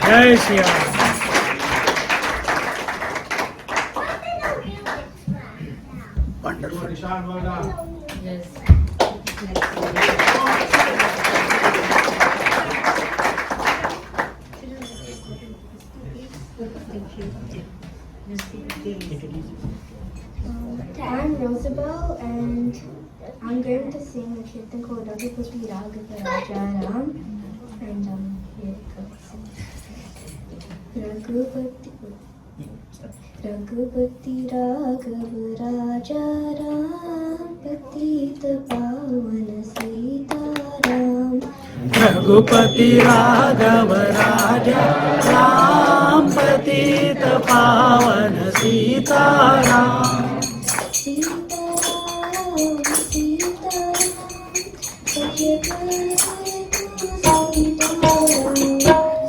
जय Shri Ram. Wonderful. I'm Rosabelle, and I'm going to sing a kirtan called Raghupati Raghava Rajaram, and here it goes. Raghupati Raghav Rajaram, Patit Pavan Sitaram. Raghupati Raghav राजा राम पतित पावन सीताराम।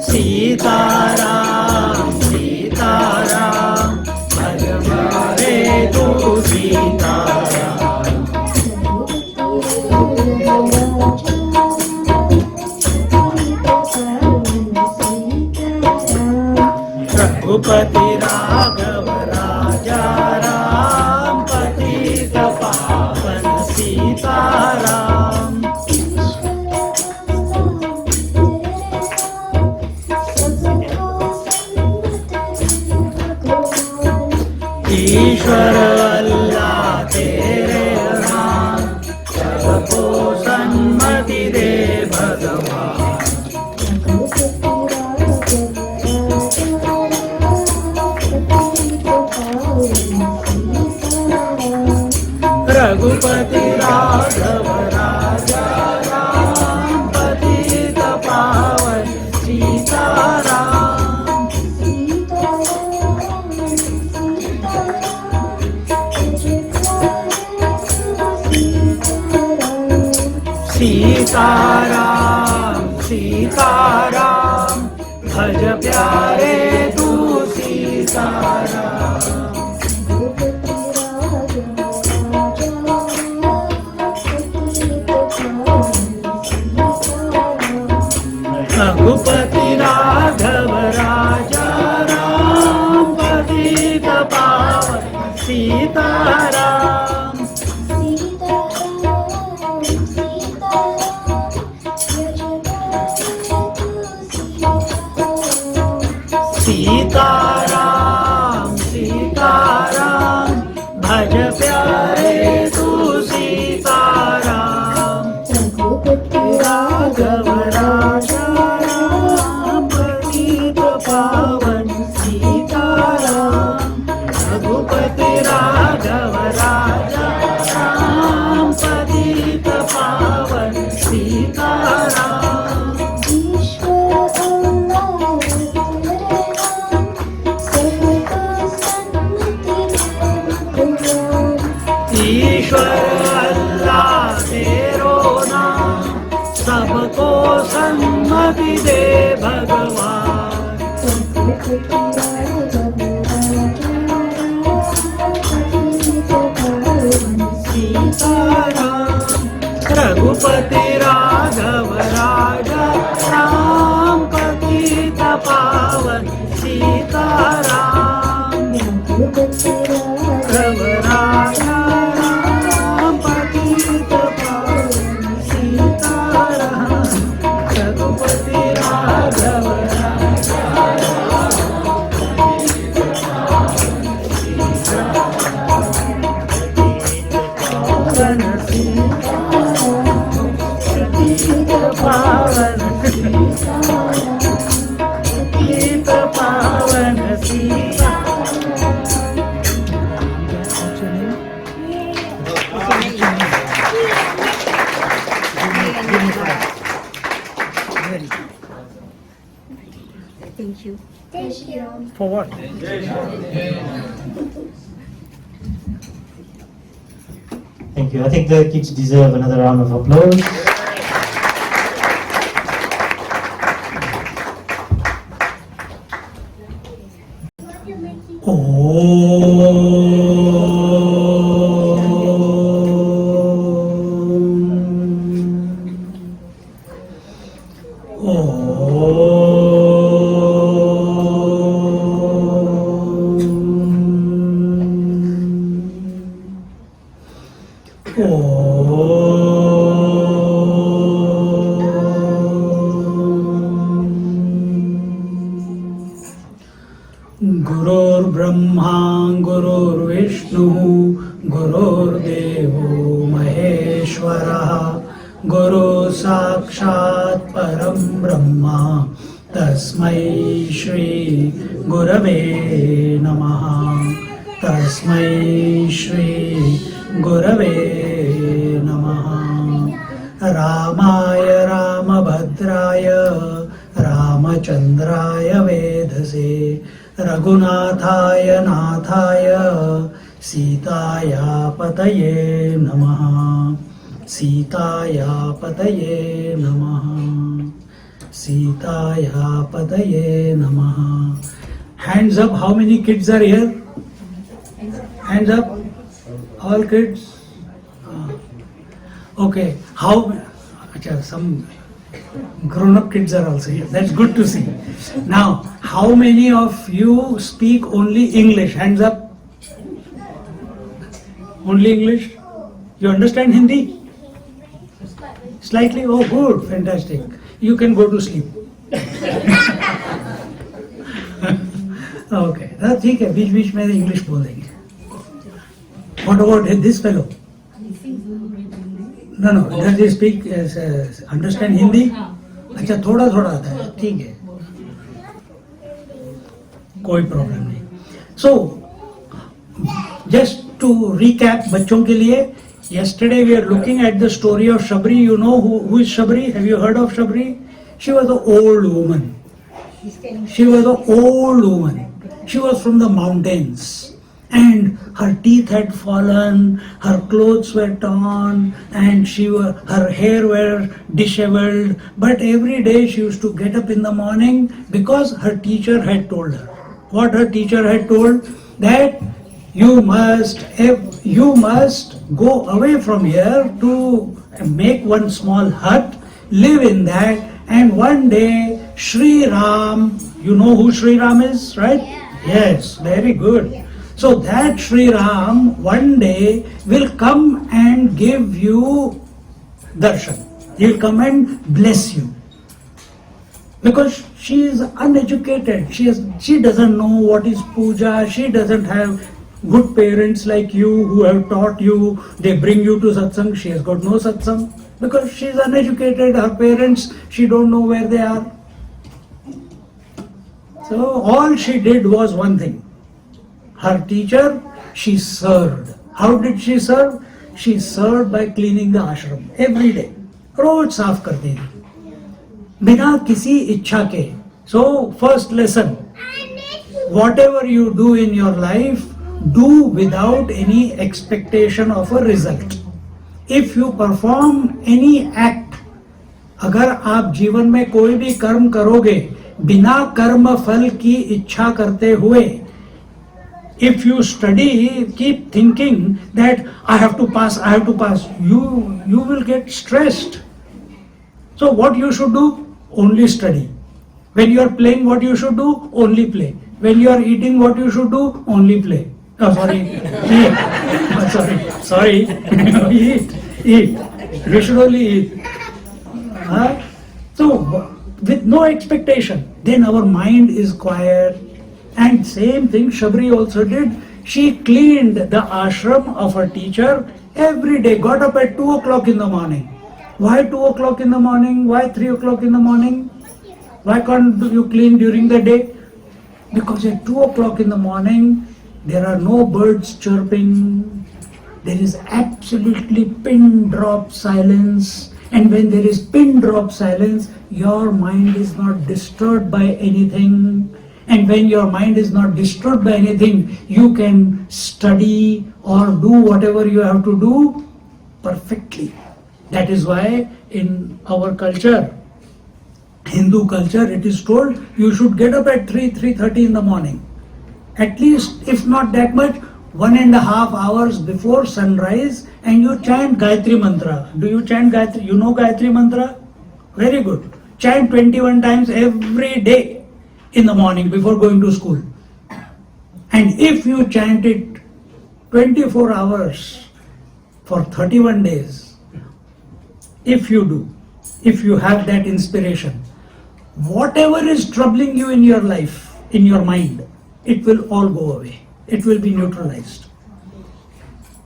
सीताराम सीताराम भज मारे तू सीताराम। रघुपति राघव राजा राम पतित पावन सीताराम। ईश्वर अल्लाह तेरे नाम, सबको सन्मति दे भगवान। रघुपति राघव राजा राम पतित पावन सीताराम। सीताराम सीताराम भज प्यारे तू सीताराम। रघुपति राघव राजा राम पतित पावन सीताराम। सीताराम सीताराम भज प्यारे तू सीताराम। रघुपति राघव राजा राम पतित पावन सीताराम। रघुपति राघव राजा ईश्वर अल्लाह तेरो नाम, सबको सन्मति दे भगवान। सीताराम रघुपति राघव राजा राम, पतित पावन सीताराम। राघव राजा राम, पतित पावन सीताराम। रघुपति राघव राजा पावन पावन पतित पावन Sita. Thank you. Thank you. For what? Thank you. I think the kids deserve another round of applause. गुरुर्ब्रह्मा गुरुर्विष्णुः गुरुर्देवो महेश्वरः, गुरु साक्षात् परं ब्रह्मा, तस्मै श्री गुरवे नमः। तस्मै श्री गुरवे नमः। रामाय रामभद्राय रामचन्द्राय वेधसे, रघुनाथाय नाथाय सीताया पतये नमः। सीताया पतये नमः। सीताया पतये नमः। Hands up, how many kids are here? Hands up, all kids. Okay, how? Some grown-up kids are also here. That's good to see. Now, how many of you speak only English? Hands up. Only English? You understand Hindi? Slightly? Oh, good, fantastic. You can go to sleep. Okay, ठीक है, बीच बीच में English बोल देंगे. What about this fellow? No, does he speak, understand Hindi? अच्छा, थोड़ा थोड़ा आता है, ठीक है, कोई प्रॉब्लम नहीं. So, just to recap बच्चों के लिए, yesterday we are looking at the story of Shabri. You know who is Shabri? Have you heard of Shabri? She was an old woman. She was an old woman. She was from the mountains. And her teeth had fallen, her clothes were torn, and her hair were disheveled. But every day she used to get up in the morning because her teacher had told her. What her teacher had told? That you must go away from here to make one small hut, live in that, and one day Sri Ram, you know who Sri Ram is, right? Yes, very good. So that Sri Ram one day will come and give you darshan. He will come and bless you. Because she is uneducated. She doesn't know what is puja. She doesn't have good parents like you who have taught you. They bring you to satsang. She has got no satsang. Because she is uneducated. Her parents, she don't know where they are. So all she did was one thing. Her teacher, she served. How did she serve? She served by cleaning the ashram every day. रोज साफ करती थी बिना किसी इच्छा के. So first lesson, whatever you do in your life, do without any expectation of a result. If you perform any act, अगर आप जीवन में कोई भी कर्म करोगे बिना कर्म फल की इच्छा करते हुए, if you study, keep thinking that I have to pass, you will get stressed. So what you should do? Only study. When you are playing, what you should do? Only play. When you are eating, what you should do? Only play. Oh, sorry. Eat. Oh, sorry. Eat. We should only eat. So, with no expectation, then our mind is quiet. And same thing Shabri also did. She cleaned the ashram of her teacher every day, got up at 2 o'clock in the morning. Why 2 o'clock in the morning? Why 3 o'clock in the morning? Why can't you clean during the day? Because at 2 o'clock in the morning, there are no birds chirping. There is absolutely pin drop silence. And when there is pin drop silence, your mind is not disturbed by anything. And when your mind is not disturbed by anything, you can study or do whatever you have to do perfectly. That is why in our culture, Hindu culture, it is told you should get up at 3:30 in the morning. At least, if not that much, 1.5 hours before sunrise, and you chant Gayatri Mantra. Do you chant Gayatri? You know Gayatri Mantra? Very good. Chant 21 times every day in the morning before going to school. And if you chant it 24 hours for 31 days, if you have that inspiration, whatever is troubling you in your life, in your mind, it will all go away. It will be neutralized.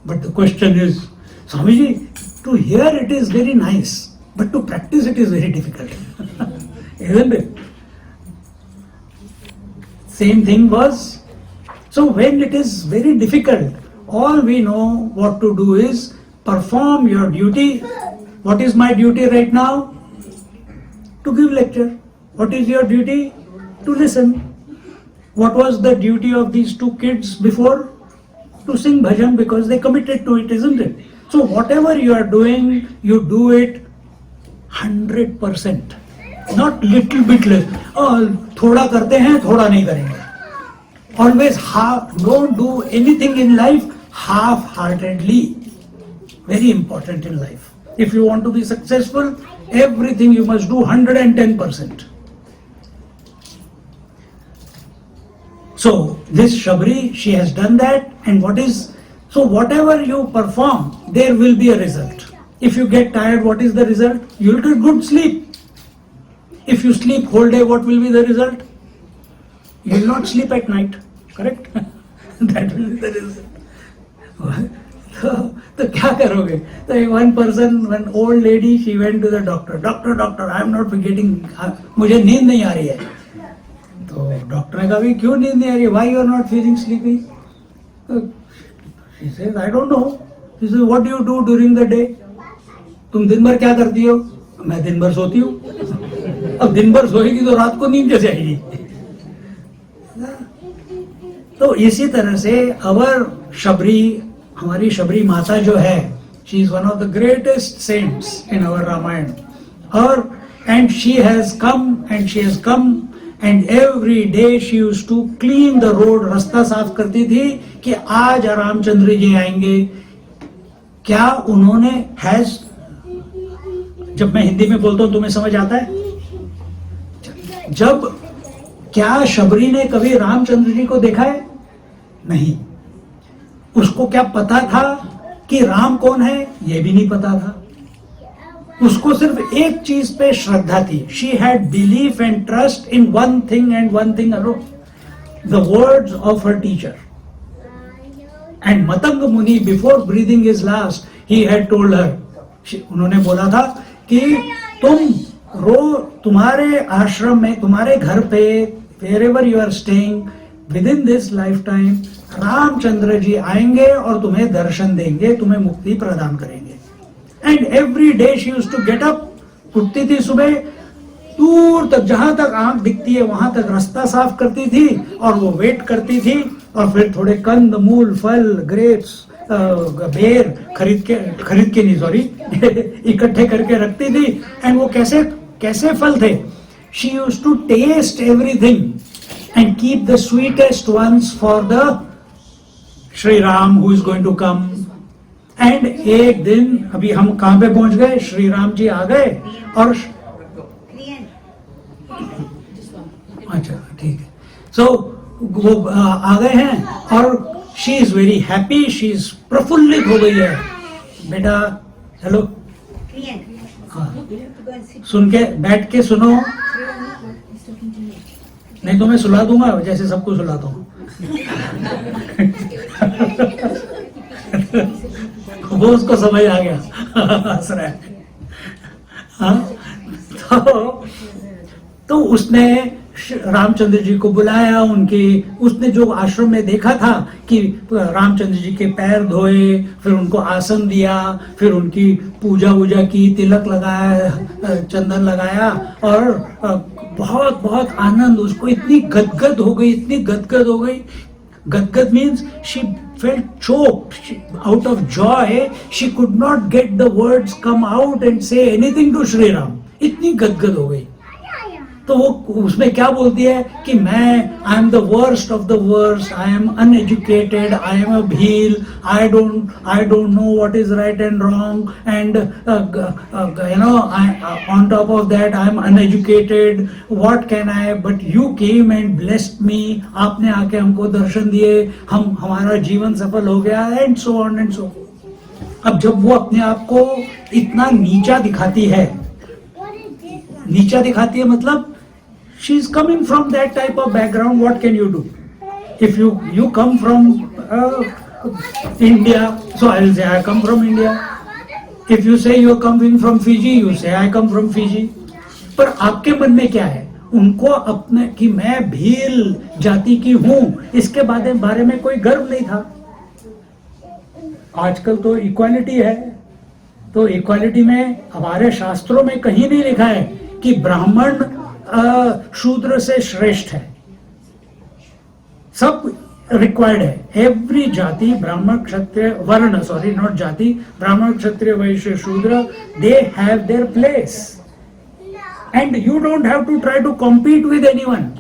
But the question is, Swamiji, to hear it is very nice, but to practice it is very difficult. Isn't it? Same thing was, so when it is very difficult, all we know what to do is perform your duty. What is my duty right now? To give lecture. What is your duty? To listen. What was the duty of these two kids before? To sing bhajan, because they committed to it, isn't it? So whatever you are doing, you do it 100%. Not little bit less. थोड़ा करते हैं, थोड़ा नहीं करेंगे. Always don't do anything in life half-heartedly. Very important in life. If you want to be successful, everything you must do 110%. So this Shabri, she has done that, and so whatever you perform, there will be a result. If you get tired, what is the result? You will get good sleep. If you sleep whole day, what will be the result? You will not sleep at night, correct? That will be the result. तो क्या करोगे? So one old lady, she went to the doctor. Doctor, I am not getting, मुझे नींद नहीं आ रही है. तो doctor ने कहा भी क्यों नींद नहीं आ रही है? Why you are not feeling sleepy? She says, I don't know. She says, what do you do during the day? तुम दिन भर क्या करती हो? मैं दिन भर सोती हूँ. अब दिन भर सोएगी तो रात को नींद कैसे आएगी? तो इसी तरह से हमारी शबरी माता जो है, she is one of the greatest saints in our Ramayana. And she has come and every day she used to clean the road. रास्ता साफ करती थी कि आज रामचंद्र जी आएंगे. क्या उन्होंने जब मैं हिंदी में बोलता हूं तुम्हें समझ आता है? क्या शबरी ने कभी रामचंद्र जी को देखा है? नहीं. उसको क्या पता था कि राम कौन है? ये भी नहीं पता था. उसको सिर्फ एक चीज पे श्रद्धा थी. She had belief and trust in one thing and one thing alone, the words of her teacher. And Matanga Muni, before breathing his last, he had told her, उन्होंने बोला था कि तुम्हारे आश्रम में, तुम्हारे घर पे, wherever you are staying, within this lifetime, Ramchandra ji आएंगे और तुम्हें दर्शन देंगे, तुम्हें मुक्ति प्रदान करेंगे. And every day she used to get up, उठती थी सुबह, दूर तक जहां तक आंख दिखती है वहां तक रास्ता साफ करती थी और वो वेट करती थी और फिर थोड़े कंद मूल फल ग्रेप्स बेर खरीद के नहीं सॉरी इकट्ठे करके रखती थी. एंड वो कैसे कैसे फल थे. She used to taste everything and keep the sweetest ones for the Shri Ram who is going to come. And एक दिन अभी हम कहां पे पहुंच गए, श्री राम जी आ गए और अच्छा ठीक है. सो वो आ गए हैं और she is very happy, she is प्रफुल्लित हो गई है. बेटा हेलो, सुन के बैठ के सुनो, नहीं तो मैं सुला दूंगा जैसे सबको सुलाता हूँ. वो उसको समझ आ गया, हंस रहा है. हाँ तो उसने रामचंद्र जी को बुलाया. उसने जो आश्रम में देखा था कि रामचंद्र जी के पैर धोए, फिर उनको आसन दिया, फिर उनकी पूजा वूजा की, तिलक लगाया, चंदन लगाया और बहुत बहुत आनंद. उसको इतनी गदगद हो गई. Gadgad means she felt choked out of joy. She could not get the words come out and say anything to Shri Ram. इतनी गदगद हो गई. तो वो उसमें क्या बोलती है कि I am the worst of the worst. I am uneducated. I am a bheel. I don't know what is right and wrong. And on top of that, I am uneducated. What can I? But you came and blessed me. आपने आके हमको दर्शन दिए. हमारा जीवन सफल हो गया. And so on and so. अब जब वो अपने आप को इतना नीचा दिखाती है मतलब she is coming from that type of background. What can you do? If you come from India, so I will say I come from India. If you say you are coming from Fiji, you say I come from Fiji. पर आपके मन में क्या है? उनको अपने कि मैं भील जाति की हूँ, इसके बारे में कोई गर्व नहीं था. आजकल तो इक्वालिटी है. तो इक्वालिटी में हमारे शास्त्रों में कहीं नहीं लिखा है कि ब्राह्मण शूद्र से श्रेष्ठ है. सब रिक्वायर्ड है. एवरी जाति ब्राह्मण क्षत्रिय वर्ण, सॉरी नॉट जाति, ब्राह्मण Kshatriya Vaishya Shudra, they have their place and you don't have to try to compete with anyone.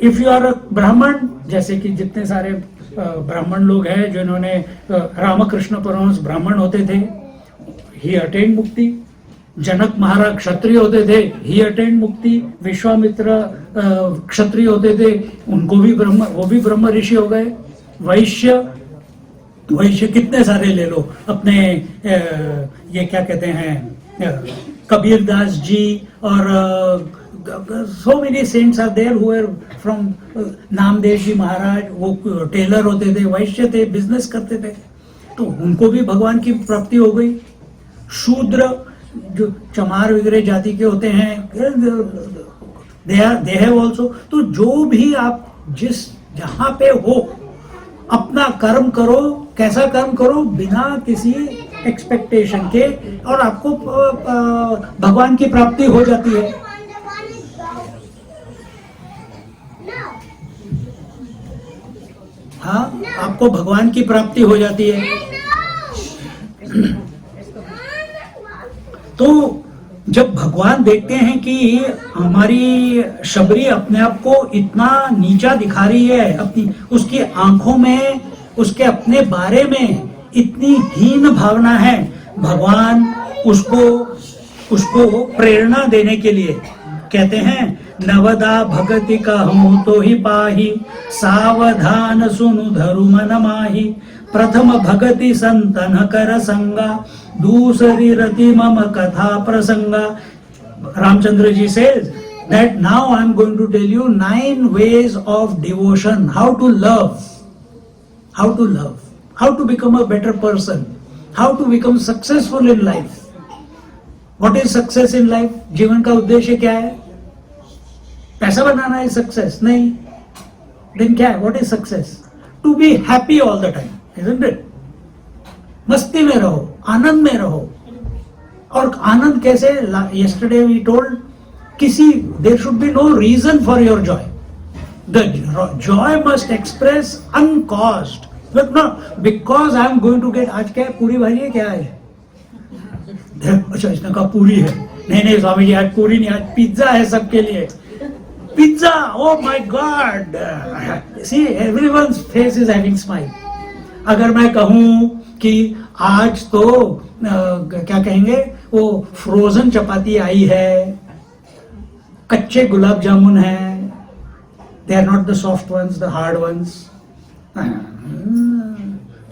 If you are a Brahmin, जैसे कि जितने सारे ब्राह्मण लोग हैं जिन्होंने रामकृष्ण परमहंस ब्राह्मण होते थे, ही अटेन मुक्ति. जनक महाराज क्षत्रिय होते थे, ही अटेन मुक्ति. विश्वामित्र क्षत्रिय होते थे, वो भी ब्रह्म ऋषि हो गए. वैश्य कितने सारे ले लो अपने, ये क्या कहते हैं, कबीरदास जी और so many saints are there who are from Namdev ji महाराज, वो टेलर होते थे, वैश्य थे, बिजनेस करते थे. तो उनको भी भगवान की प्राप्ति हो गई. शूद्र जो चमार वगैरह जाति के होते हैं, दे हैव ऑल्सो. तो जो भी आप जहां पे हो, अपना कर्म करो. कैसा कर्म करो? बिना किसी एक्सपेक्टेशन के, और आपको भगवान की प्राप्ति हो जाती है. हाँ, आपको भगवान की प्राप्ति हो जाती है. तो जब भगवान देखते हैं कि हमारी शबरी अपने आप को इतना नीचा दिखा रही है, अपनी उसकी आंखों में उसके अपने बारे में इतनी हीन भावना है, भगवान उसको प्रेरणा देने के लिए कहते हैं, नवदा भगति कहूं तो ही पाही, सावधान सुनु धरु मन माही. प्रथम भगति संतन कर संगा, दूसरी रति मम कथा प्रसंगा. Ramchandra ji says that now I am going to tell you 9 ways of devotion, how to love, how to become a better person, how to become successful in life. What is success in life? जीवन का उद्देश्य क्या है? पैसा बनाना है success? नहीं. Then क्या है? What is success? To be happy all the time, isn't it? मस्ती में रहो, आनंद में रहो. और आनंद कैसे? Yesterday we told, there should be no reason for your joy. The joy must express uncaused. But no, because I am going to get, आज क्या है, पूरी भाजी है, क्या है? अच्छा, इसने कहा पूरी है. नहीं स्वामी जी, आज पूरी नहीं, आज पिज्जा है सबके लिए. Pizza, oh my God! See, everyone's face is having smile. अगर मैं कहूँ कि आज तो क्या कहेंगे, वो फ्रोजन चपाती आई है, कच्चे गुलाब जामुन है, they are not the soft ones, the hard ones,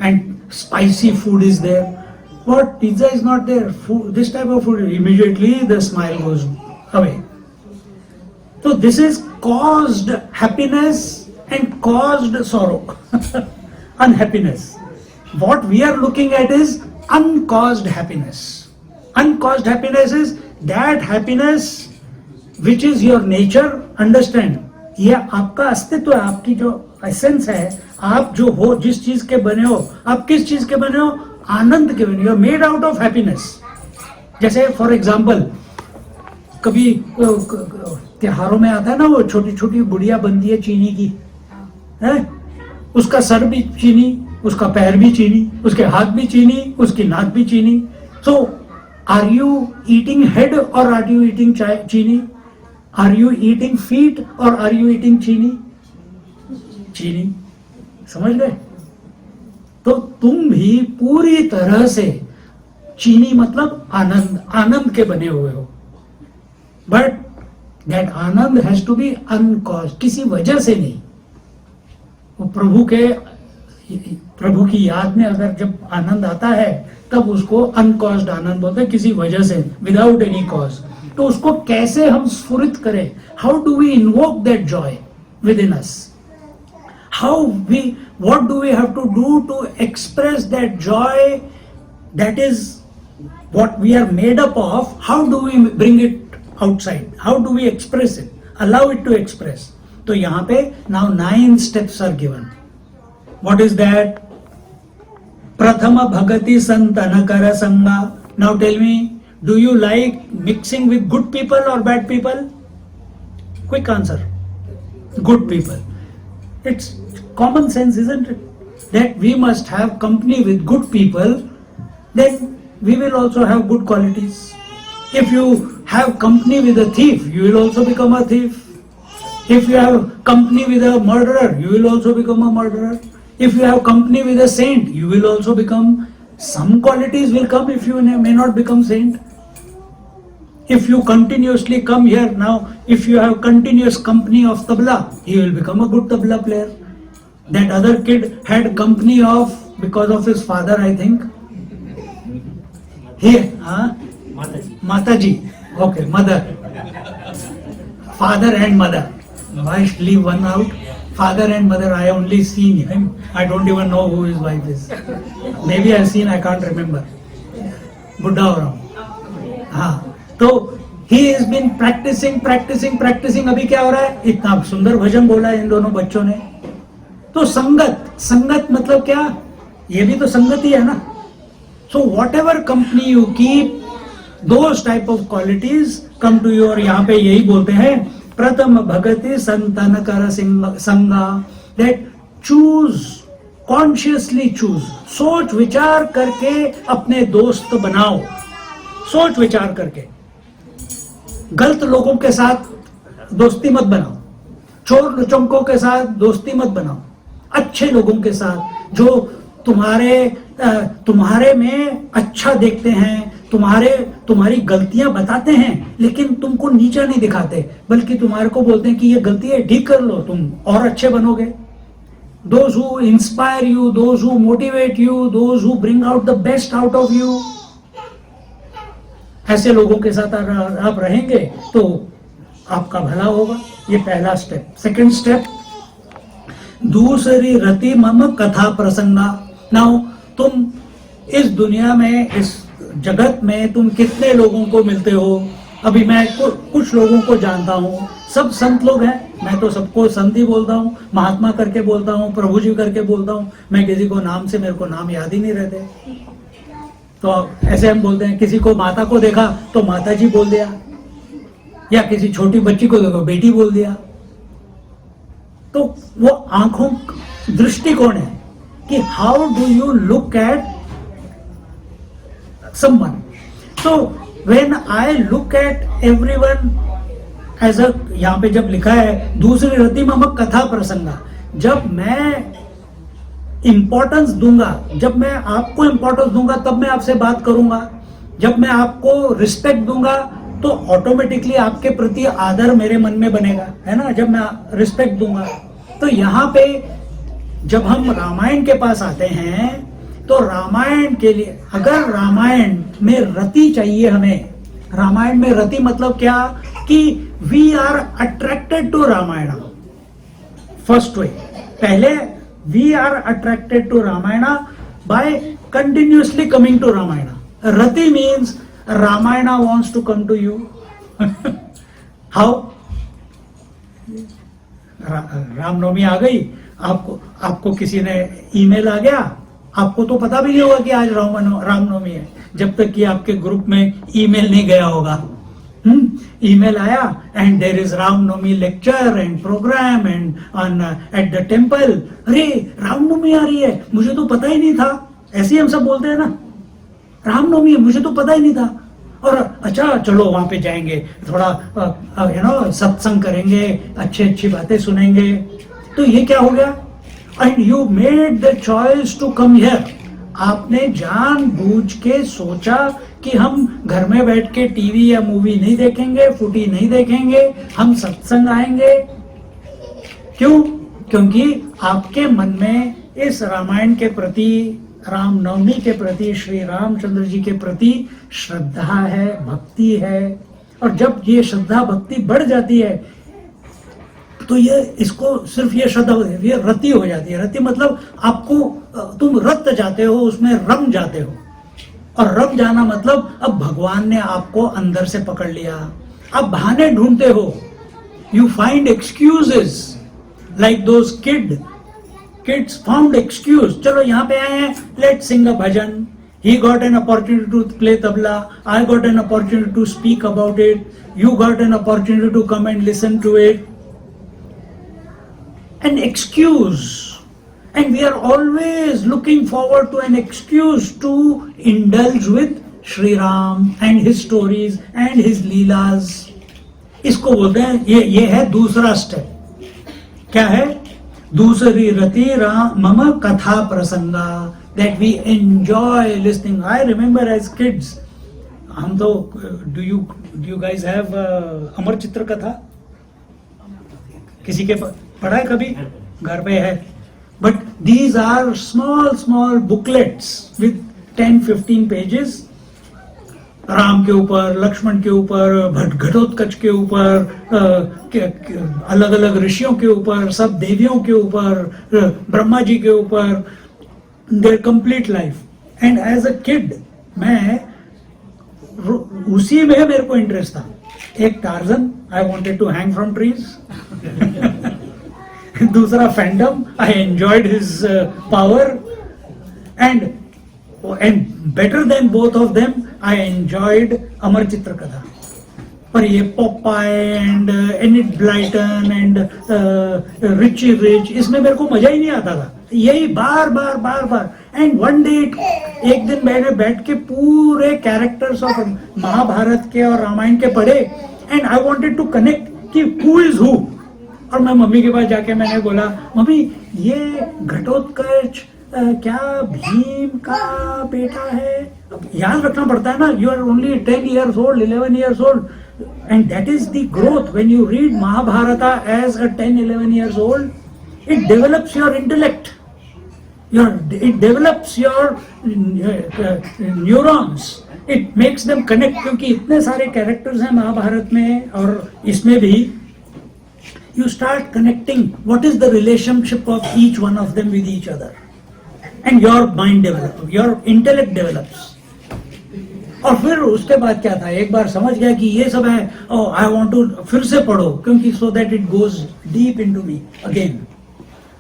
and spicy food is there. What, pizza is not there, food, this type of food, immediately the smile goes away. So this is caused happiness and caused sorrow, unhappiness. What we are looking at is uncaused happiness. Uncaused happiness is that happiness which is your nature. Understand, ये आपका अस्तित्व है, आपकी जो essence है, आप जो हो, जिस चीज के बने हो, आप किस चीज के बने हो, आनंद के बने हो, मेड आउट ऑफ हैप्पीनेस. जैसे फॉर एग्जाम्पल, कभी त्योहारों में आता है ना, वो छोटी छोटी गुड़िया बनती है चीनी की, है, उसका सर भी चीनी, उसका पैर भी चीनी, उसके हाथ भी चीनी, उसकी नाक भी चीनी. सो आर यू ईटिंग हेड और आर यू ईटिंग चीनी? आर यू ईटिंग फीट और आर यू ईटिंग चीनी? चीनी. समझ गए? तो तुम भी पूरी तरह से चीनी, मतलब आनंद, आनंद के बने हुए हो. बट दैट आनंद हैज टू बी अनकॉज्ड, किसी वजह से नहीं. वो प्रभु की याद में अगर जब आनंद आता है, तब उसको अनकॉज्ड आनंद बोलते हैं, किसी वजह से, विदाउट एनी कॉज. तो उसको कैसे हम स्फुरित करें? How do we invoke that joy within us? what do we have to do to express that joy that is what we are made up of? How do we bring it outside? How do we express it? Allow it to express. तो यहाँ पे now 9 steps are given. What is that? Prathama bhagati santana kara sanga. Now tell me, do you like mixing with good people or bad people? Quick answer. Good people. It's common sense, isn't it? That we must have company with good people, then we will also have good qualities. If you have company with a thief, you will also become a thief. If you have company with a murderer, you will also become a murderer. If you have company with a saint, you will also become, some qualities will come if you may not become saint. If you continuously come here now, if you have continuous company of tabla, he will become a good tabla player. That other kid had company of, because of his father, I think. Here, Mataji. Okay, mother. Father and mother. Why leave one out? Father and mother, I only seen him. I don't even know who his wife is. Maybe I've seen, I can't remember. बुढ़ा हो रहा हूँ. हाँ, तो he has been practicing. अभी क्या हो रहा है? इतना सुंदर भजन बोला इन दोनों बच्चों ने. तो संगत मतलब क्या? ये भी तो संगत ही है ना. So whatever company you keep, those type of qualities come to you. और यहाँ पे यही बोलते हैं, प्रथम भगति संतन कर संगा. That choose, consciously choose. सोच विचार करके अपने दोस्त बनाओ. सोच विचार करके. गलत लोगों के साथ दोस्ती मत बनाओ. चोर लुचंकों के साथ दोस्ती मत बनाओ. अच्छे लोगों के साथ, जो तुम्हारे में अच्छा देखते हैं, तुम्हारी गलतियां बताते हैं, लेकिन तुमको नीचा नहीं दिखाते, बल्कि तुम्हारे को बोलते हैं कि ये गलती है, ठीक कर लो, तुम और अच्छे बनोगे. Those who inspire you, those who motivate you, those who bring out the best out of you, ऐसे लोगों के साथ आप रहेंगे तो आपका भला होगा. ये पहला स्टेप. सेकंड स्टेप, दूसरी रति मम कथा प्रसंगा. नाउ तुम इस दुनिया में, इस जगत में तुम कितने लोगों को मिलते हो? अभी मैं कुछ लोगों को जानता हूँ. सब संत लोग हैं. मैं तो सबको संत ही बोलता हूँ, महात्मा करके बोलता हूँ, प्रभु जी करके बोलता हूँ. मैं किसी को नाम से, मेरे को नाम याद ही नहीं रहते. तो ऐसे हम बोलते हैं. किसी को माता को देखा तो माता जी बोल दिया, या किसी छोटी बच्ची को देखो बेटी बोल दिया. तो वो आंखों दृष्टिकोण है कि how do you look at someone. So when I look at everyone as a, यहाँ पे जब लिखा है दूसरी रति मम कथा प्रसंगा, जब मैं इंपॉर्टेंस दूंगा, जब मैं आपको इंपॉर्टेंस दूंगा तब मैं आपसे बात करूंगा. जब मैं आपको रिस्पेक्ट दूंगा तो ऑटोमेटिकली आपके प्रति आदर मेरे मन में बनेगा, है ना, जब मैं रिस्पेक्ट दूंगा. तो यहाँ पे जब हम रामायण के पास आते हैं तो रामायण के लिए, अगर रामायण में रति चाहिए हमें, रामायण में रति मतलब क्या कि we are attracted to Ramayana. First way, पहले we are attracted to Ramayana by continuously coming to Ramayana. रति means Ramayana wants to come to you. How? Ramnavami आ गई, आपको किसी ने ईमेल आ गया, आपको तो पता भी नहीं होगा कि आज रामनवमी है जब तक कि आपके ग्रुप में ईमेल नहीं गया होगा. ईमेल आया and there is Ramnavami lecture and programme and on at the temple. अरे रामनवमी आ रही है, मुझे तो पता ही नहीं था. ऐसे ही हम सब बोलते हैं ना, रामनवमी है, मुझे तो पता ही नहीं था. और अच्छा चलो वहां पे जाएंगे, थोड़ा सत्संग करेंगे, अच्छी बातें सुनेंगे. तो ये क्या हो गया? And you made the choice to come here. आपने जानबूझ के सोचा कि हम घर में बैठ के टीवी या मूवी नहीं देखेंगे, फुटी नहीं देखेंगे, हम सत्संग आएंगे. क्यों? क्योंकि आपके मन में इस रामायण के प्रति, रामनवमी के प्रति, श्री रामचंद्र जी के प्रति श्रद्धा है, भक्ति है. और जब ये श्रद्धा भक्ति बढ़ जाती है तो ये इसको सिर्फ ये श्रद्धा, ये रति हो जाती है. रति मतलब आपको, तुम रत जाते हो, उसमें रम जाते हो. और रम जाना मतलब अब भगवान ने आपको अंदर से पकड़ लिया. आप बहाने ढूंढते हो, you find excuses like those kids found excuse. चलो यहाँ पे आए हैं, let's Singh a bhajan. He got an opportunity to play tabla. I got an opportunity to speak about it. You got an opportunity to come and listen to it. An excuse. And we are always looking forward to an excuse to indulge with Shri Ram and his stories and his leelas. इसको बोलते हैं, ये है दूसरा step. क्या है? दूसरी रति राम मम कथा प्रसंगा, that we enjoy listening. I remember as kids, हम तो, do you guys have अमर चित्र कथा? किसी के पढ़ा है कभी? घर पे है. But these are small booklets with 10-15 pages. Ram के ऊपर, लक्ष्मण के ऊपर, घटोत्कच के ऊपर, अलग अलग ऋषियों के ऊपर, सब देवियों के ऊपर, ब्रह्मा जी के ऊपर, their complete life. And as a kid, मैं उसी में मेरे को इंटरेस्ट था. एक torsion, I wanted to hang from trees. दूसरा fandom, I enjoyed his power. And better than both of them, I enjoyed Amar Chitra Katha. पर ये Popeye and Enid Blyton and Richie Rich, इसमें मेरे को मजा ही नहीं आता था. यही बार. एंड वन डे, एक दिन मैंने बैठ के पूरे कैरेक्टर्स ऑफ महाभारत के और रामायण के पढ़े. And I wanted to connect कि हु इज हु. और मैं मम्मी के पास जाके मैंने बोला, मम्मी ये घटोत्कच क्या भीम का बेटा है? अब याद रखना पड़ता है ना, you are only 10 years old, 11 years old, and that is the growth. When you read Mahabharata as a 10-11 years old, it develops your intellect, it develops your neurons, it makes them connect. क्योंकि इतने सारे characters हैं महाभारत में और इसमें भी, you start connecting what is the relationship of each one of them with each other, and your mind develops, your intellect develops. और फिर उसके बाद क्या था, एक बार समझ गया कि ये सब है, आई वांट टू फिर से पढ़ो, क्योंकि so that it goes deep into me again.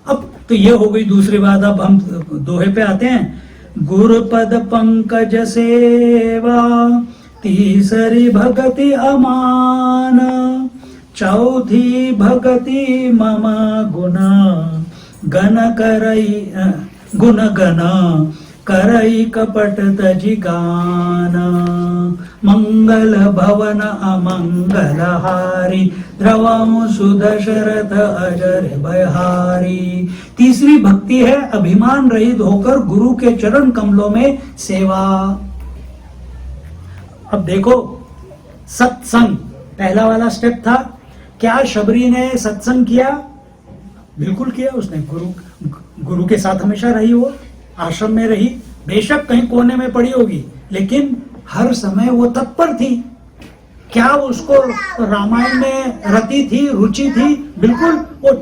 अब तो ये हो गई दूसरी बात. अब हम दोहे पे आते हैं. गुरुपद पंकज सेवा तीसरी भगति अमान, चौथी भगति मम गुण गण करई गुण गण करई कपट तजि गान मंगल भवन अमंगल हारी द्रवम सुदशरथ अजर बहारी। तीसरी भक्ति है अभिमान रहित होकर गुरु के चरण कमलों में सेवा। अब देखो, सत्संग पहला वाला स्टेप था। क्या शबरी ने सत्संग किया? बिल्कुल किया। उसने गुरु के साथ हमेशा रही, वो आश्रम में रही, बेशक कहीं कोने में पड़ी होगी, लेकिन हर समय वो तत्पर थी। क्या उसको रामायण में रति थी, रुचि थी? बिल्कुल। वो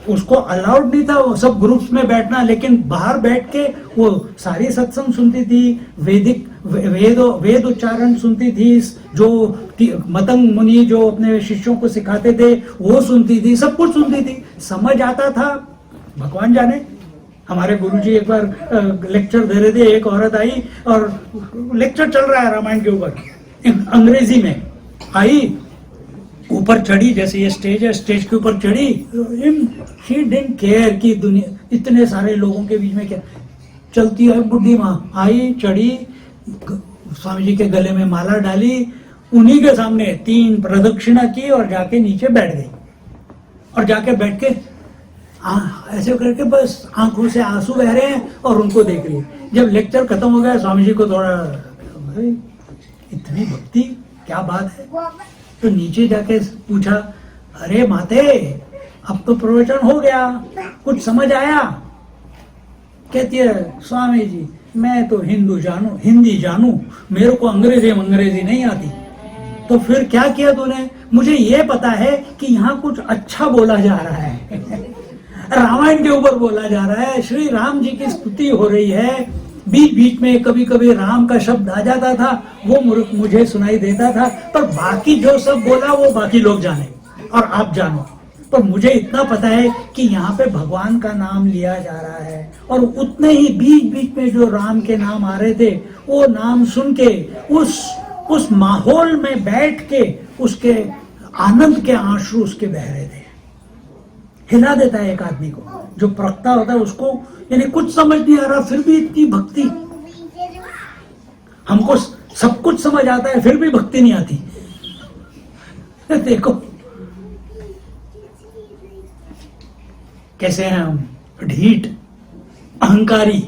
उसको अलाउड नहीं था वो सब ग्रुप्स में बैठना, लेकिन बाहर बैठ के वो सारी सत्संग सुनती थी, वेद उच्चारण सुनती थी, जो मतंग मुनि जो अपने शिष्यों को सिखाते थे वो सुनती थी, सब कुछ सुनती थी, समझ आता था। भगवान जाने, हमारे गुरुजी एक बार लेक्चर दे रहे थे, एक औरत आई और लेक्चर चल रहा है रामायण के ऊपर, अंग्रेजी में आई, ऊपर चढ़ी, जैसे ये स्टेज है, स्टेज के ऊपर चढ़ी, शी डिडंट केयर कि दुनिया इतने सारे लोगों के बीच में क्या चलती है। बुढ़ी माँ आई, चढ़ी, स्वामी जी के गले में माला डाली, उन्हीं के सामने 3 प्रदक्षिणा की और जाके नीचे बैठ गई। और जाके बैठ के ऐसे करके बस आंखों से आंसू बह रहे हैं और उनको देख रही है। जब लेक्चर खत्म हो गया, स्वामी जी को थोड़ा, भाई इतनी भक्ति, क्या बात है। तो नीचे जाके पूछा, अरे माते, अब तो प्रवचन हो गया, कुछ समझ आया? कहती है, स्वामी जी मैं तो हिंदी जानू, मेरे को अंग्रेजी नहीं आती। तो फिर क्या किया तूने? मुझे ये पता है कि यहाँ कुछ अच्छा बोला जा रहा है रामायण के ऊपर बोला जा रहा है, श्री राम जी की स्तुति हो रही है, बीच बीच में कभी कभी राम का शब्द आ जाता था, वो मुझे सुनाई देता था, पर बाकी जो सब बोला वो बाकी लोग जाने और आप जानो। पर मुझे इतना पता है कि यहाँ पे भगवान का नाम लिया जा रहा है, और उतने ही बीच बीच में जो राम के नाम आ रहे थे, वो नाम सुन के उस माहौल में बैठ के उसके आनंद के आंसू उसके बह रहे थे। हिला देता है एक आदमी को, जो प्रवक्ता होता है उसको, यानी कुछ समझ नहीं आ रहा फिर भी इतनी भक्ति। हमको सब कुछ समझ आता है फिर भी भक्ति नहीं आती। देखो कैसे हैं हम, ढीठ, अहंकारी।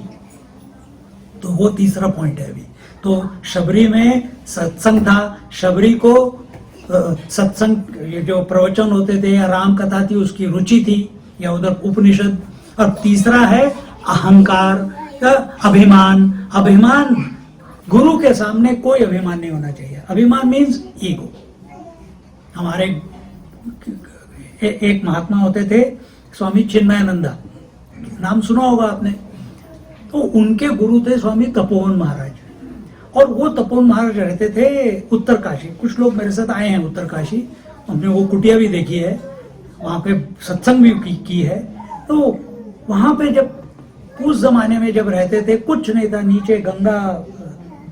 तो वो तीसरा पॉइंट है अभी। तो शबरी में सत्संग था, शबरी को सत्संग, ये जो प्रवचन होते थे या राम कथा थी, उसकी रुचि थी, या उधर उपनिषद। और तीसरा है अहंकार, अभिमान। गुरु के सामने कोई अभिमान नहीं होना चाहिए। अभिमान मीन्स ईगो। हमारे एक महात्मा होते थे, स्वामी चिन्मयानंदा, नाम सुना होगा आपने। तो उनके गुरु थे स्वामी तपोवन महाराज, और वो तपोवन महाराज रहते थे उत्तरकाशी। कुछ लोग मेरे साथ आए हैं उत्तरकाशी, हमने वो कुटिया भी देखी है, वहाँ पे सत्संग भी की है। तो वहाँ पे जब उस जमाने में जब रहते थे, कुछ नहीं था, नीचे गंगा,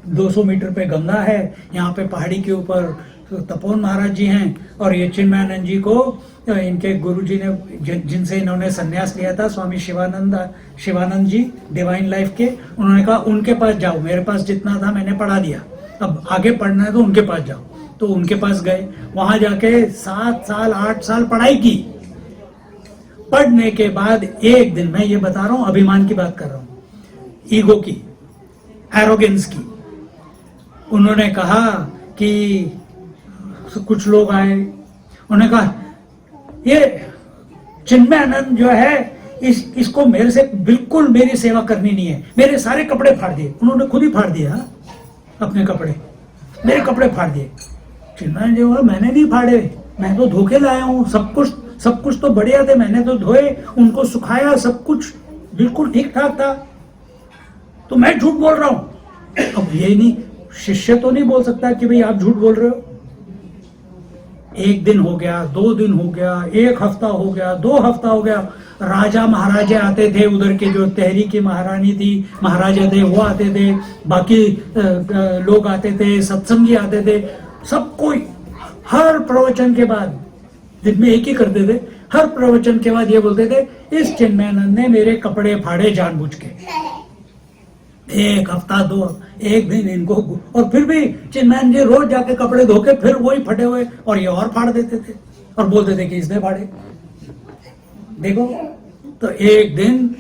200 मीटर पे गंगा है, यहाँ पे पहाड़ी के ऊपर तपोवन महाराज जी हैं, और ये चिन्मयानंद जी को इनके गुरुजी ने, जिनसे इन्होंने संन्यास लिया था, स्वामी शिवानंद जी डिवाइन लाइफ के, उन्होंने कहा उनके पास जाओ, मेरे पास जितना था मैंने पढ़ा दिया, अब आगे पढ़ना है तो उनके पास जाओ। तो उनके पास गए, वहां जाके 7 साल 8 साल पढ़ाई की। पढ़ने के बाद एक दिन, मैं ये बता रहा हूं, अभिमान की बात कर रहा हूं, ईगो की, एरोगेंस की, उन्होंने कहा कि कुछ लोग आए, उन्होंने कहा ये चिन्मयानंद जो है, इसको मेरे से बिल्कुल मेरी सेवा करनी नहीं है। मेरे सारे कपड़े फाड़ दिए, उन्होंने खुद ही फाड़ दिया अपने कपड़े, मेरे कपड़े फाड़ दिए। चिन्मयानंद जी बोला, मैंने नहीं फाड़े, मैं तो धोखे लाया हूँ, सब कुछ तो बढ़िया थे, मैंने तो धोए, उनको सुखाया, सब कुछ बिल्कुल ठीक ठाक था, तो मैं झूठ बोल रहा हूँ। अब ये नहीं, शिष्य तो नहीं बोल सकता कि भाई आप झूठ बोल रहे हो। 1 दिन हो गया, 2 दिन हो गया, 1 हफ्ता हो गया, 2 हफ्ता हो गया, राजा महाराजे आते थे, उधर के जो तहरी की महारानी थी, महाराजा थे, वो आते थे, बाकी लोग आते थे, सत्संगी आते थे, सब कोई हर प्रवचन के बाद दिन में एक ही करते थे। हर प्रवचन के बाद ये बोलते थे, इस चिन्मयानंद ने मेरे कपड़े फाड़े जानबूझ के। एक हफ्ता, 2, एक दिन इनको, और फिर भी चिन्मयानंद जी रोज जाके कपड़े धो के फिर वही फटे हुए और ये और फाड़ देते थे और बोलते थे कि इसने फाड़े। देखो, तो एक दिन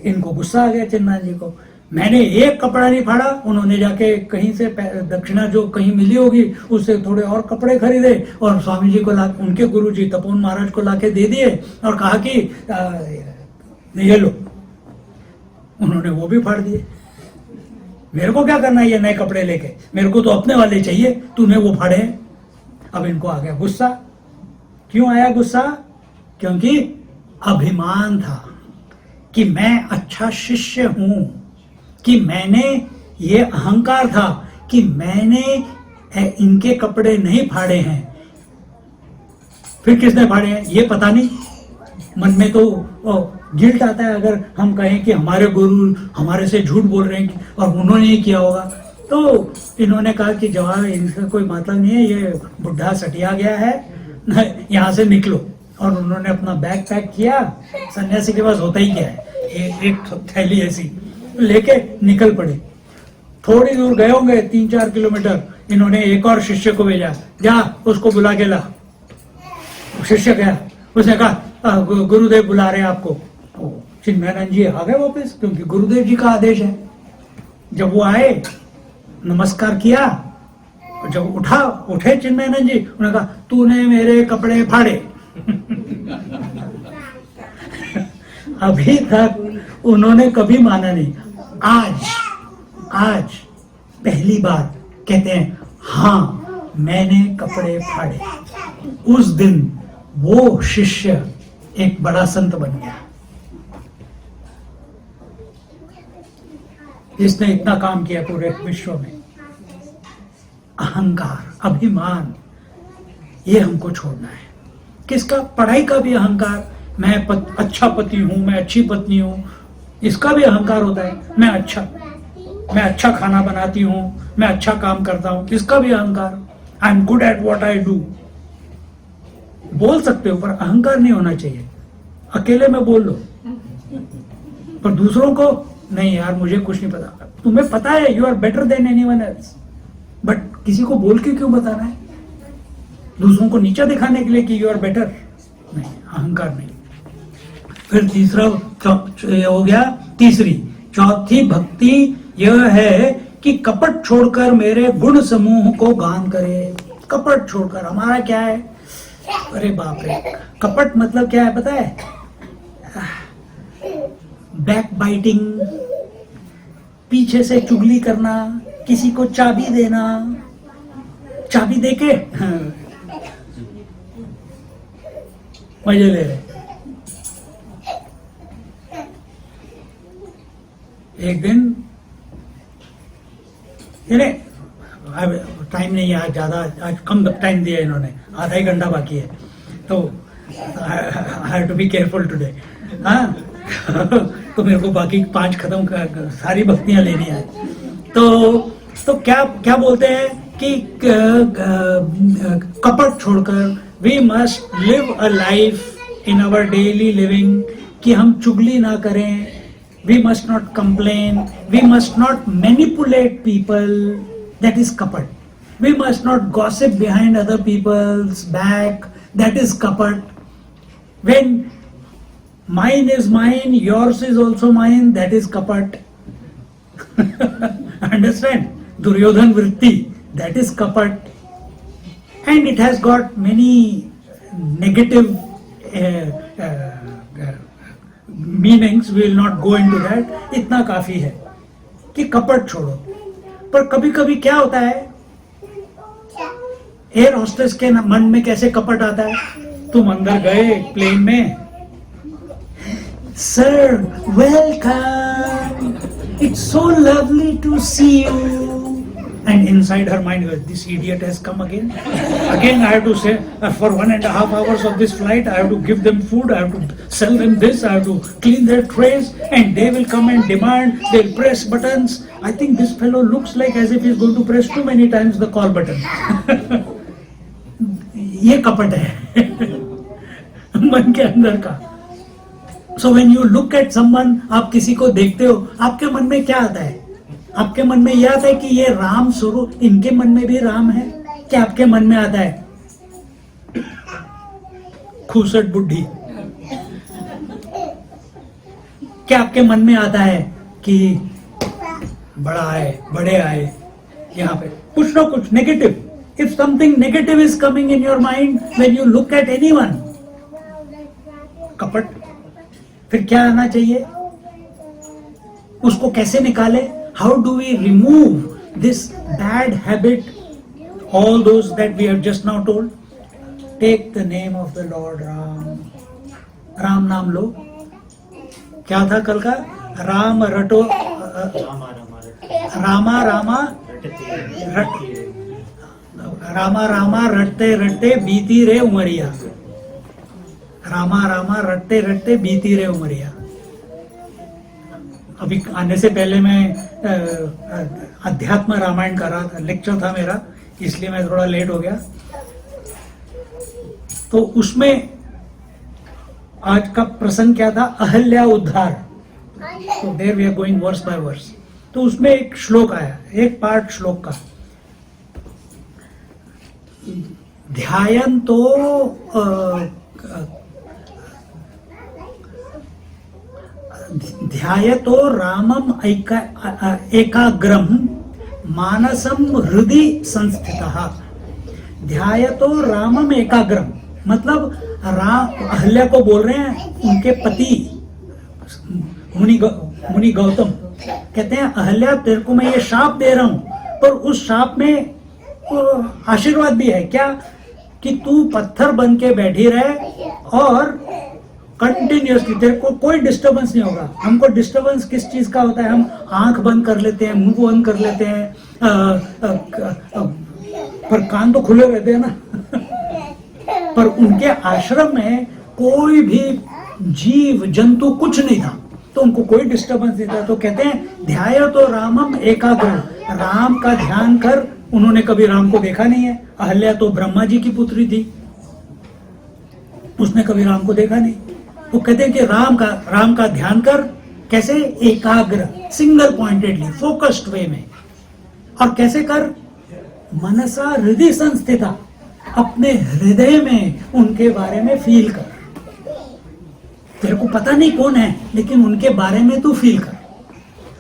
इनको गुस्सा आ गया चिन्मयानंद जी को। मैंने एक कपड़ा नहीं फाड़ा, उन्होंने जाके कहीं से दक्षिणा जो कहीं मिली होगी उससे थोड़े और कपड़े खरीदे और स्वामी जी को ला, उनके गुरु जी तपोवन महाराज को लाके दे दिए और कहा कि ये लो। उन्होंने वो भी फाड़ दिए। मेरे को क्या करना है ये नए कपड़े लेके, मेरे को तो अपने वाले चाहिए, तूने वो फाड़े हैं। अब इनको आ गया गुस्सा। क्यों आया गुस्सा? क्योंकि अभिमान था कि मैं अच्छा शिष्य हूं, कि मैंने, ये अहंकार था कि मैंने इनके कपड़े नहीं फाड़े हैं। फिर किसने फाड़े हैं ये पता नहीं। मन में तो गिल्ट आता है अगर हम कहें कि हमारे गुरु हमारे से झूठ बोल रहे हैं और उन्होंने ही किया होगा। तो इन्होंने कहा कि जवाब इनका कोई मतलब नहीं है, ये बुढ़ा सटिया गया है, यहाँ से निकलो। और उन्होंने अपना बैग पैक किया, सन्यासी के पास होता ही क्या है, एक थैली ऐसी लेके निकल पड़े। थोड़ी दूर गए होंगे, 3-4 किलोमीटर, इन्होंने एक और शिष्य को भेजा, जा उसको बुला के ला। शिष्य गया, उसने कहा गुरुदेव बुला रहे हैं आपको। चिन्मयानंद जी आ गए वापस, क्योंकि गुरुदेव जी का आदेश है। जब वो आए, नमस्कार किया, जब उठे चिन्मयानंद जी, उन्होंने कहा तूने मेरे कपड़े फाड़े। अभी तक उन्होंने कभी माना नहीं। आज पहली बार कहते हैं हाँ मैंने कपड़े फाड़े। उस दिन वो शिष्य एक बड़ा संत बन गया। इसने इतना काम किया पूरे विश्व में। अहंकार, अभिमान, ये हमको छोड़ना है। किसका? पढ़ाई का भी अहंकार, मैं अच्छा पति हूं, मैं अच्छी पत्नी हूं, इसका भी अहंकार होता है। मैं अच्छा खाना बनाती हूं, मैं अच्छा काम करता हूं, इसका भी अहंकार। I am good at what I do, बोल सकते हो पर अहंकार नहीं होना चाहिए। अकेले में बोल लो पर दूसरों को नहीं, यार मुझे कुछ नहीं पता। तुम्हें पता है you are better than anyone else, but किसी को बोल के क्यों बताना है? दूसरों को नीचा दिखाने के लिए कि यू आर बेटर? नहीं, अहंकार नहीं। फिर तीसरा हो गया, चौथी भक्ति यह है कि कपट छोड़कर मेरे गुण समूह को गान करे। कपट छोड़कर, हमारा क्या है? अरे बाप रे, कपट मतलब क्या है पता है? बैक बाइटिंग, पीछे से चुगली करना, किसी को चाबी देना, चाबी देके मजे ले रहे। एक दिन टाइम नहीं है आज, ज्यादा आज कम टाइम दिया इन्होंने, आधा ही घंटा बाकी है, तो I have to be careful today. हाँ तो मेरे को बाकी 5 खत्म कर, सारी भक्तियां लेनी है। तो क्या बोलते हैं कि कपट छोड़कर we must live a life in our daily living, कि हम चुगली ना करें। We must not complain. We must not manipulate people. That is kapat. We must not gossip behind other people's back. That is kapat. When mine is mine, yours is also mine, that is kapat. Understand? Duryodhan vritti, that is kapat. And it has got many negative meanings, will not go into that. इतना काफी है कि कपट छोड़ो। पर कभी कभी क्या होता है, एयर होस्टेस के मन में कैसे कपट आता है? तुम अंदर गए प्लेन में, sir welcome, it's so lovely to see you, and inside her mind goes, this idiot has come again. Again I have to say, for 1.5 hours of this flight I have to give them food, I have to sell them this, I have to clean their trays, and they will come and demand, they'll press buttons. I think this fellow looks like as if he's going to press too many times the call button. ये कपट है मन के अंदर का। So when you look at someone, आप किसी को देखते हो, आपके मन में क्या आता है? आपके मन में यह आता है कि ये राम स्वरूप, इनके मन में भी राम है? क्या आपके मन में आता है खूसट बुढ़ी? क्या आपके मन में आता है कि बड़ा आए, बड़े आए? यहाँ पे कुछ ना कुछ negative, if something negative is coming in your mind when you look at anyone, कपट, फिर क्या आना चाहिए? उसको कैसे निकाले? How do we remove this bad habit, all those that we have just now told? Take the name of the Lord Ram. Ram नाम लो। क्या था कल का? राम रटो, रामा रामा रामा रामा रटते रटते बीती रे उमरिया। रामा रामा रटते रटते बीती रे उमरिया। अभी आने से पहले मैं अध्यात्म रामायण कर रहा था, लेक्चर था मेरा, इसलिए मैं थोड़ा लेट हो गया। तो उसमें आज का प्रसंग क्या था? अहल्या उद्धार। तो there we are going verse by verse. तो उसमें एक श्लोक आया, एक पार्ट श्लोक का, ध्यान तो ध्यायतो रामम एकाग्रम मानसम हृदि संस्थितः। ध्यायतो रामम एकाग्रम मतलब राम, अहल्या को बोल रहे हैं, उनके पति मुनि गौतम कहते हैं, अहल्या तेरे को मैं ये शाप दे रहा हूं, पर उस शाप में आशीर्वाद भी है। क्या? कि तू पत्थर बन के बैठी रहे और कंटिन्यूअसली तेरे को कोई डिस्टरबेंस नहीं होगा। हमको डिस्टरबेंस किस चीज का होता है? हम आंख बंद कर लेते हैं, मुंह बंद कर लेते हैं, पर कान तो खुले रहते हैं ना पर उनके आश्रम में कोई भी जीव जंतु कुछ नहीं था, तो उनको कोई डिस्टरबेंस नहीं था। तो कहते हैं ध्याय तो रामम एकाग्र, राम का ध्यान कर। उन्होंने कभी राम को देखा नहीं है। अहल्या तो ब्रह्मा जी की पुत्री थी, उसने कभी राम को देखा नहीं। तो कहते हैं कि राम का ध्यान कर। कैसे? एकाग्र, सिंगल पॉइंटेडली, फोकस्ड वे में। और कैसे कर? मनसा हृदय संस्थिता, अपने हृदय में उनके बारे में फील कर। तेरे को पता नहीं कौन है, लेकिन उनके बारे में तू फील कर।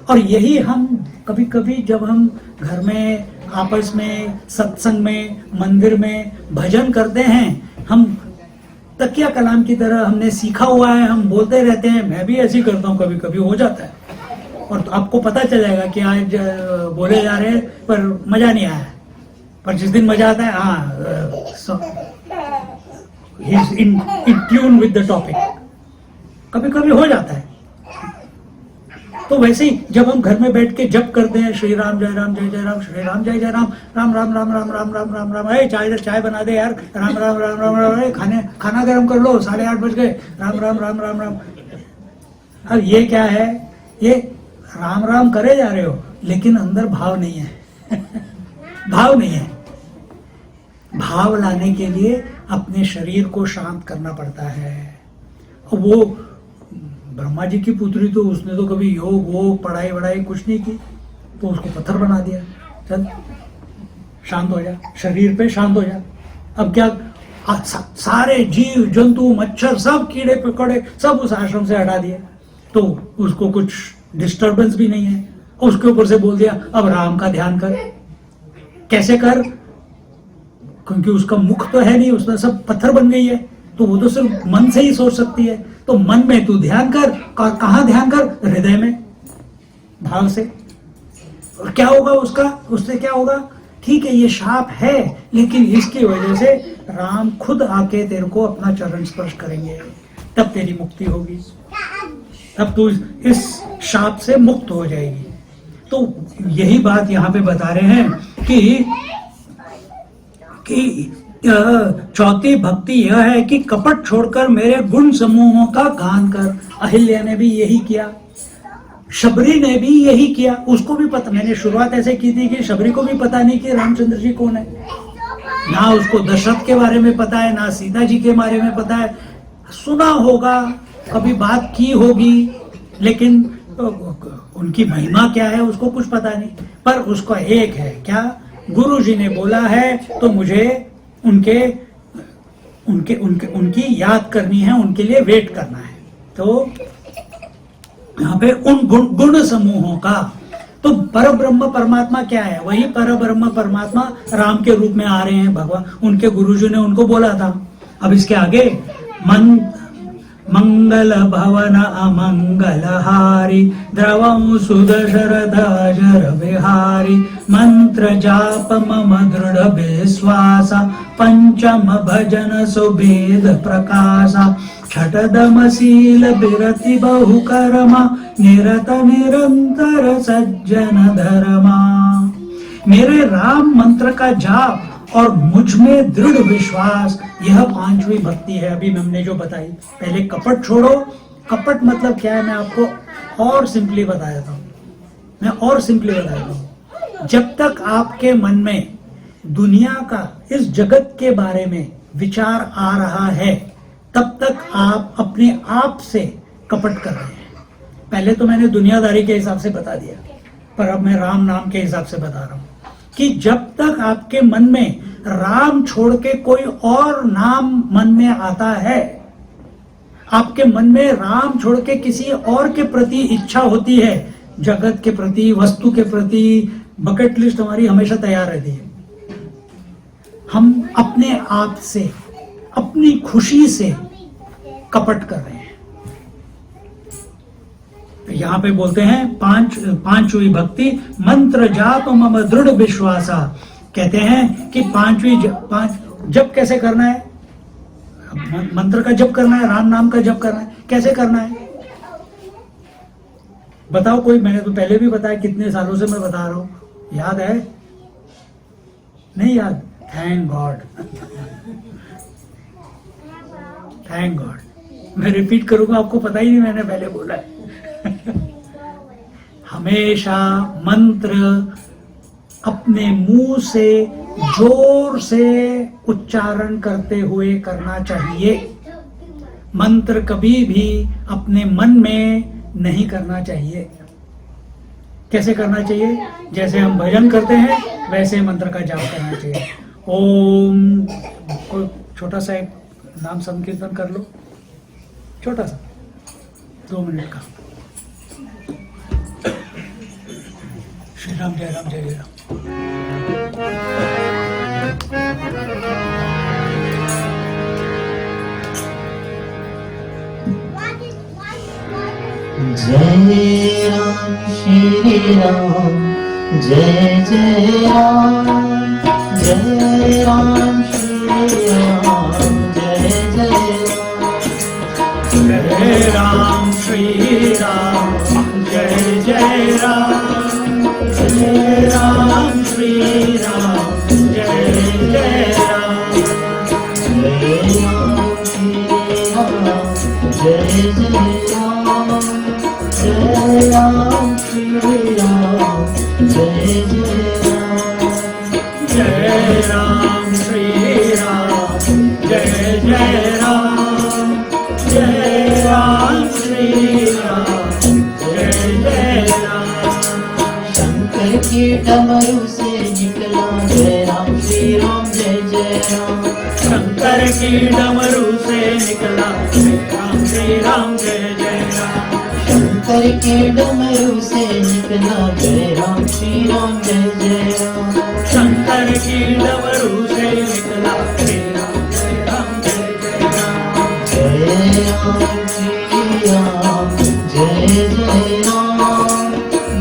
और यही हम कभी कभी जब हम घर में, आपस में, सत्संग में, मंदिर में भजन करते हैं, हम तकिया कलाम की तरह हमने सीखा हुआ है, हम बोलते रहते हैं। मैं भी ऐसे ही करता हूँ, कभी कभी हो जाता है। और तो आपको पता चल जाएगा कि आज बोले जा रहे हैं पर मजा नहीं आया, पर जिस दिन मजा आता है, he is in tune with the topic. कभी कभी हो जाता है। तो वैसे ही जब हम घर में बैठ के जप करते हैं, श्री राम जय राम जय जय राम, श्री राम जय जय राम, राम राम राम राम राम राम राम राम, अरे चाय बना दे यार, राम राम राम राम राम, अरे खाना गर्म कर लो, 8:30 बज गए, राम राम राम राम राम। अब ये क्या है? ये राम राम करे जा रहे हो, लेकिन अंदर भाव नहीं है भाव नहीं है। भाव लाने के लिए अपने शरीर को शांत करना पड़ता है। और वो ब्रह्मा जी की पुत्री, तो उसने तो कभी योग वो पढ़ाई वढ़ाई कुछ नहीं की, तो उसको पत्थर बना दिया। चल शांत हो जा, शरीर पे शांत हो जा। अब क्या? सारे जीव जंतु मच्छर सब कीड़े पकड़े सब उस आश्रम से हटा दिए, तो उसको कुछ डिस्टरबेंस भी नहीं है। उसके ऊपर से बोल दिया अब राम का ध्यान कर। कैसे कर? क्योंकि उसका मुख तो है नहीं, उसका सब पत्थर बन गई है, तो वो तो सिर्फ मन से ही सोच सकती है। तो मन में तू ध्यान कर। कहाँ ध्यान कर? हृदय में, भाव से। और क्या होगा उससे क्या होगा? ठीक है, ये शाप है, लेकिन इसकी वजह से राम खुद आके तेरे को अपना चरण स्पर्श करेंगे, तब तेरी मुक्ति होगी, तब तू इस शाप से मुक्त हो जाएगी। तो यही बात यहाँ पे बता रहे हैं कि चौथी भक्ति यह है कि कपट छोड़कर मेरे गुण समूहों का गान कर। अहिल्या ने भी यही किया, शबरी ने भी यही किया। उसको भी पता, मैंने शुरुआत ऐसे की थी कि शबरी को भी पता नहीं कि रामचंद्र जी कौन है, ना उसको दशरथ के बारे में पता है, ना सीता जी के बारे में पता है। सुना होगा, कभी बात की होगी, लेकिन उनकी महिमा क्या है उसको कुछ पता नहीं। पर उसका एक है क्या, गुरु जी ने बोला है तो मुझे उनकी याद करनी है, उनके लिए वेट करना है। तो यहाँ पे उन गुण समूहों का, तो पर ब्रह्म परमात्मा क्या है, वही पर ब्रह्म परमात्मा राम के रूप में आ रहे हैं भगवान। उनके गुरुजी ने उनको बोला था। अब इसके आगे मंगल भवन अमंगल हारी द्रवं सुदशरथाजर विहारी मंत्र जाप मम दृढ़ विश्वासा पंचम भजन सुभेद प्रकाशा छठदमशील बिरति बहुकर्मा निरत निरंतर सज्जन धर्मा। मेरे राम मंत्र का जाप और मुझ में दृढ़ विश्वास, यह पांचवी भक्ति है अभी हमने जो बताई। पहले कपट छोड़ो। कपट मतलब क्या है मैं आपको और सिंपली बता देता हूं। जब तक आपके मन में दुनिया का, इस जगत के बारे में विचार आ रहा है, तब तक आप अपने आप से कपट कर रहे हैं। पहले तो मैंने दुनियादारी के हिसाब से बता दिया, पर अब मैं राम नाम के हिसाब से बता रहा हूं कि जब तक आपके मन में राम छोड़ के कोई और नाम मन में आता है, आपके मन में राम छोड़ के किसी और के प्रति इच्छा होती है, जगत के प्रति, वस्तु के प्रति, बकेट लिस्ट हमारी हमेशा तैयार रहती है। हम अपने आप से, अपनी खुशी से कपट कर रहे हैं। यहाँ पे बोलते हैं पांचवी भक्ति मंत्र जाप मम दृढ़ विश्वासा। कहते हैं कि पांच जप कैसे करना है, मंत्र का जप करना है, राम नाम का जप करना है, कैसे करना है बताओ कोई। मैंने तो पहले भी बताया, कितने सालों से मैं बता रहा हूं, याद है? नहीं याद? Thank God, thank God. मैं रिपीट करूंगा, आपको पता ही नहीं मैंने पहले बोला है। हमेशा मंत्र अपने मुंह से जोर से उच्चारण करते हुए करना चाहिए। मंत्र कभी भी अपने मन में नहीं करना चाहिए। कैसे करना चाहिए? जैसे हम भजन करते हैं वैसे मंत्र का जाप करना चाहिए। ओम, कोई छोटा सा एक नाम संकीर्तन कर लो, छोटा सा 2 मिनट का। श्री राम जय राम जय जय राम। जय राम श्री राम जय जय राम, जय राम श्री राम जय जय राम, जय राम श्री राम जय जय राम, जय राम श्री राम जय जय राम, जय राम श्री राम जय जय राम, जय राम श्री राम जय जय राम, जय राम श्री राम जय जय राम, जय राम श्री राम जय जय राम। शंकर के डमरू से निकला जय राम श्री राम जय जय राम, शंकर की डमरू से निकला जय राम श्री राम जय जय राम, शंकर के डमरू से निकला जय राम श्री राम जय जय राम, शंकर की डमरू से निकला श्री राम जय राम जय जय राम, जय राम श्री राम जय जय राम,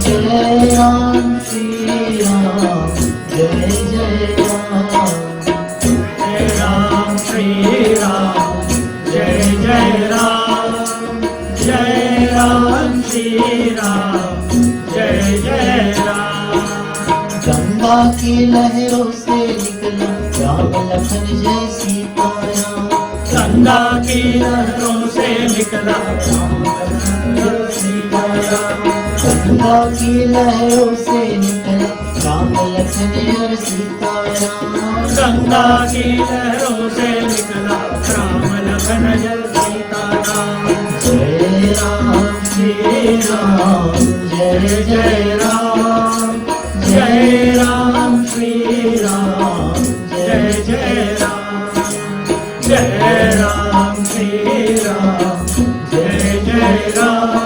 जय राम श्री राम जय जय राम, जय राम श्री राम जय जय राम, जय राम श्री राम जय जय राम। गंगा की लहरों से निकला राम लखन जय सीता राम, गंगा की लहरों से निकला राम लखन सीताराम। गंगा की लहरों से निकला राम लखन और सीताराम। गंगा की लहरों से निकला राम लखन जय सीताराम। जय राम श्री राम जय जय राम। जय राम श्री राम जय जय राम। जय राम श्री राम जय जय राम।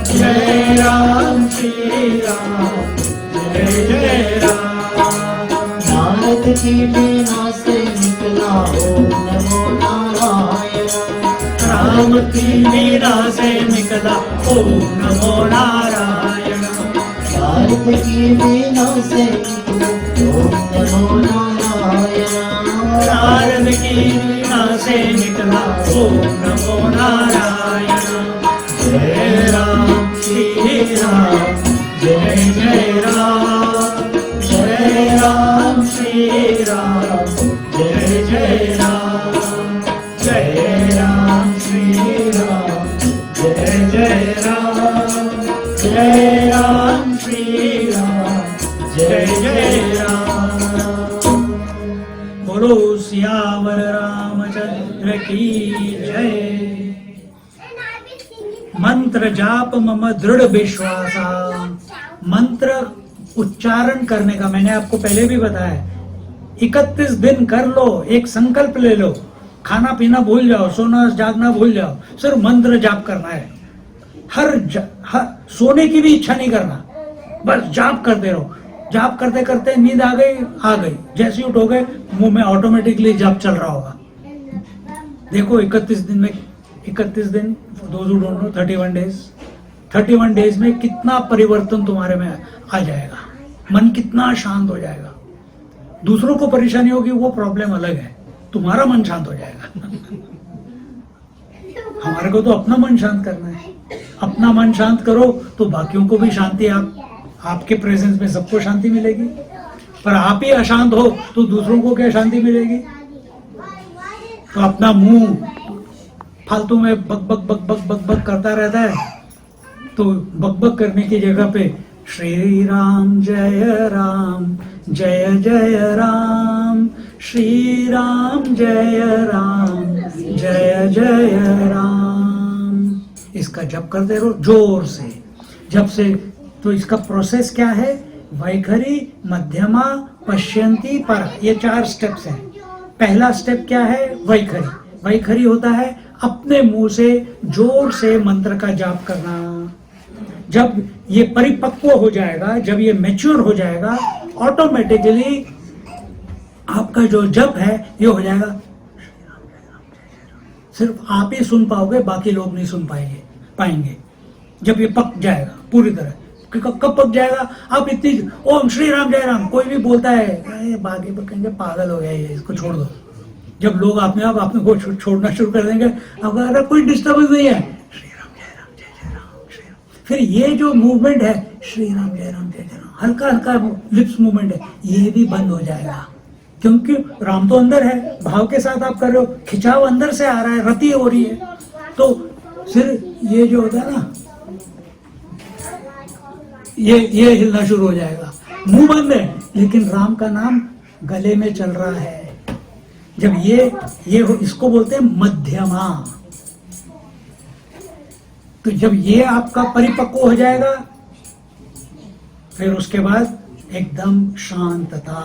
जय राम श्री राम जय जय राम। नारद की वीणा से निकला ओम नमो नारायण। राम की वीणा से निकला ओम नमो नारायण। नारद की वीणा से निकला ओम नमो नारायण। नारद की वीणा से निकला ओम नमो नारायण। जय राम श्री राम जय जय राम। जय राम श्री राम जय जय राम। जय राम श्री राम जय जय राम। जय राम श्री राम जय जय राम। बोलो सियावर रामचंद्र की जय। मंत्र जाप मम दृढ़ विश्वासा। मंत्र उच्चारण करने का मैंने आपको पहले भी बताया, 31 दिन कर लो, एक संकल्प ले लो, खाना पीना भूल जाओ, सोना जागना भूल जाओ, सिर्फ मंत्र जाप करना है। हर सोने की भी इच्छा नहीं करना, बस जाप करते रहो। जाप करते करते नींद आ गई, जैसे ही उठोगे मुंह में ऑटोमेटिकली जाप चल रहा होगा। देखो 31 दिन में 31 दिन, those who don't know, 31 days में कितना परिवर्तन तुम्हारे में आ जाएगा। मन कितना शांत हो जाएगा। दूसरों को परेशानी होगी वो प्रॉब्लम अलग है, तुम्हारा मन शांत हो जाएगा। हमारे को तो अपना मन शांत करना है। अपना मन शांत करो तो बाकियों को भी शांति, आपके प्रेजेंस में सबको शांति मिलेगी। पर आप ही अशांत हो तो दूसरों को क्या शांति मिलेगी। तो अपना मुंह फालतू में बक बक बक बक बक बक करता रहता है, तो बक बक करने की जगह पे श्री राम जय राम जय जय राम। श्री राम जय राम जय जय राम। इसका जप करते रहो जोर से, जब से। तो इसका प्रोसेस क्या है? वैखरी, मध्यमा, पश्यंती, पर, ये 4 स्टेप्स हैं। पहला स्टेप क्या है? वैखरी। वैखरी होता है अपने मुंह से जोर से मंत्र का जाप करना। जब ये परिपक्व हो जाएगा, जब ये मैच्योर हो जाएगा, ऑटोमेटिकली आपका जो जप है ये हो जाएगा। सिर्फ आप ही सुन पाओगे, बाकी लोग नहीं सुन पाएंगे। जब ये पक जाएगा पूरी तरह, कब पक जाएगा? आप इतनी ओम श्री राम जय राम, कोई भी बोलता है बाकी कहेंगे पागल हो गया ये, इसको छोड़ दो। जब लोग अपने आप को छोड़ना शुरू कर देंगे, अगर कोई डिस्टर्बेंस नहीं है, श्री राम जय राम जय जय राम श्री राम। फिर ये जो मूवमेंट है श्री राम जय राम जय जय राम, हल्का हल्का लिप्स मूवमेंट है, ये भी बंद हो जाएगा। क्योंकि राम तो अंदर है, भाव के साथ आप कर रहे हो, खिंचाव अंदर से आ रहा है, रति हो रही है। तो फिर ये जो होता है ना, ये हिलना शुरू हो जाएगा। मुंह बंद है लेकिन राम का नाम गले में चल रहा है। जब ये इसको बोलते हैं मध्यमा। तो जब ये आपका परिपक्व हो जाएगा, फिर उसके बाद एकदम शांतता,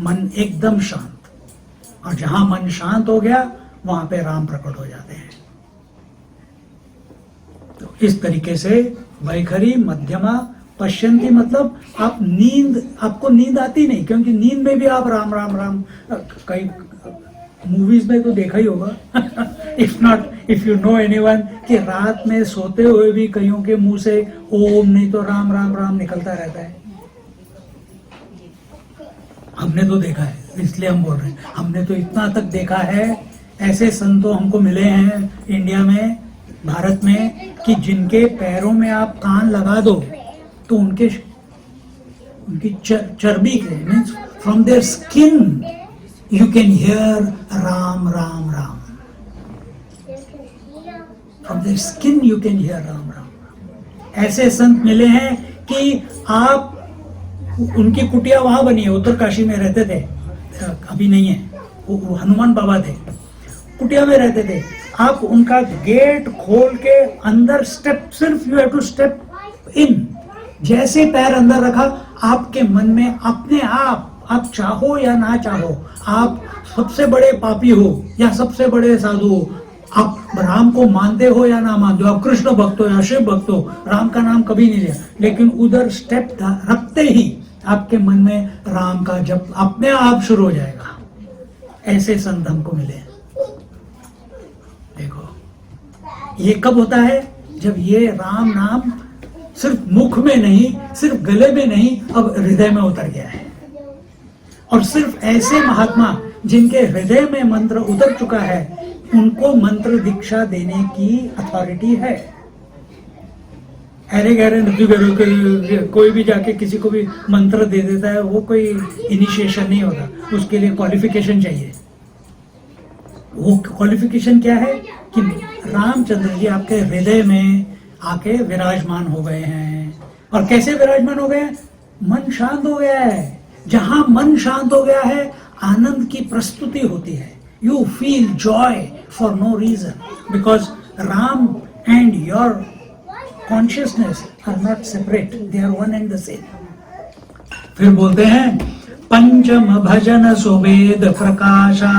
मन एकदम शांत। और जहां मन शांत हो गया वहां पे राम प्रकट हो जाते हैं। तो इस तरीके से वैखरी, मध्यमा, पश्यंती, मतलब आपको नींद आती नहीं, क्योंकि नींद में भी आप राम राम राम, कई मूवीज में तो देखा ही होगा। इफ यू नो एनीवन कि रात में सोते हुए भी कईयों के मुंह से ओम नहीं तो राम राम राम निकलता रहता है। हमने तो देखा है, इसलिए हम बोल रहे हैं। हमने तो इतना तक देखा है, ऐसे संतों हमको मिले हैं इंडिया में, भारत में, कि जिनके पैरों में आप कान लगा दो तो उनकी चर्बी के means from their skin you can hear Ram Ram Ram. From their skin you can hear Ram Ram. ऐसे संत मिले हैं कि आप, उनकी कुटिया वहां बनी है, उत्तरकाशी में रहते थे, अभी नहीं है, वो हनुमान बाबा थे, कुटिया में रहते थे। आप उनका गेट खोल के अंदर स्टेप, सिर्फ you have to step in, जैसे पैर अंदर रखा, आपके मन में अपने आप चाहो या ना चाहो, आप सबसे बड़े पापी हो या सबसे बड़े साधु हो, आप राम को मानते हो या ना मानते हो, आप कृष्ण भक्त हो या शिव भक्त हो, राम का नाम कभी नहीं लिया, लेकिन उधर स्टेप रखते ही आपके मन में राम का जप अपने आप शुरू हो जाएगा। ऐसे संत हमको मिले। देखो, ये कब होता है? जब ये राम नाम सिर्फ मुख में नहीं, सिर्फ गले में नहीं, अब हृदय में उतर गया है। और सिर्फ ऐसे महात्मा जिनके हृदय में मंत्र उतर चुका है, उनको मंत्र दीक्षा देने की अथॉरिटी है। अरे गहरे कोई भी जाके किसी को भी मंत्र दे देता है, वो कोई इनिशिएशन नहीं होता, उसके लिए क्वालिफिकेशन चाहिए। वो क्वालिफिकेशन क्या है कि रामचंद्र जी आपके हृदय में आके विराजमान हो गए हैं। और कैसे विराजमान हो गए? मन शांत हो गया है। जहां मन शांत हो गया है, आनंद की प्रस्तुति होती है। You feel joy for no reason, because Ram and your consciousness are not separate, they are one and the same. फिर बोलते हैं पंचम भजन सुवेद प्रकाशा,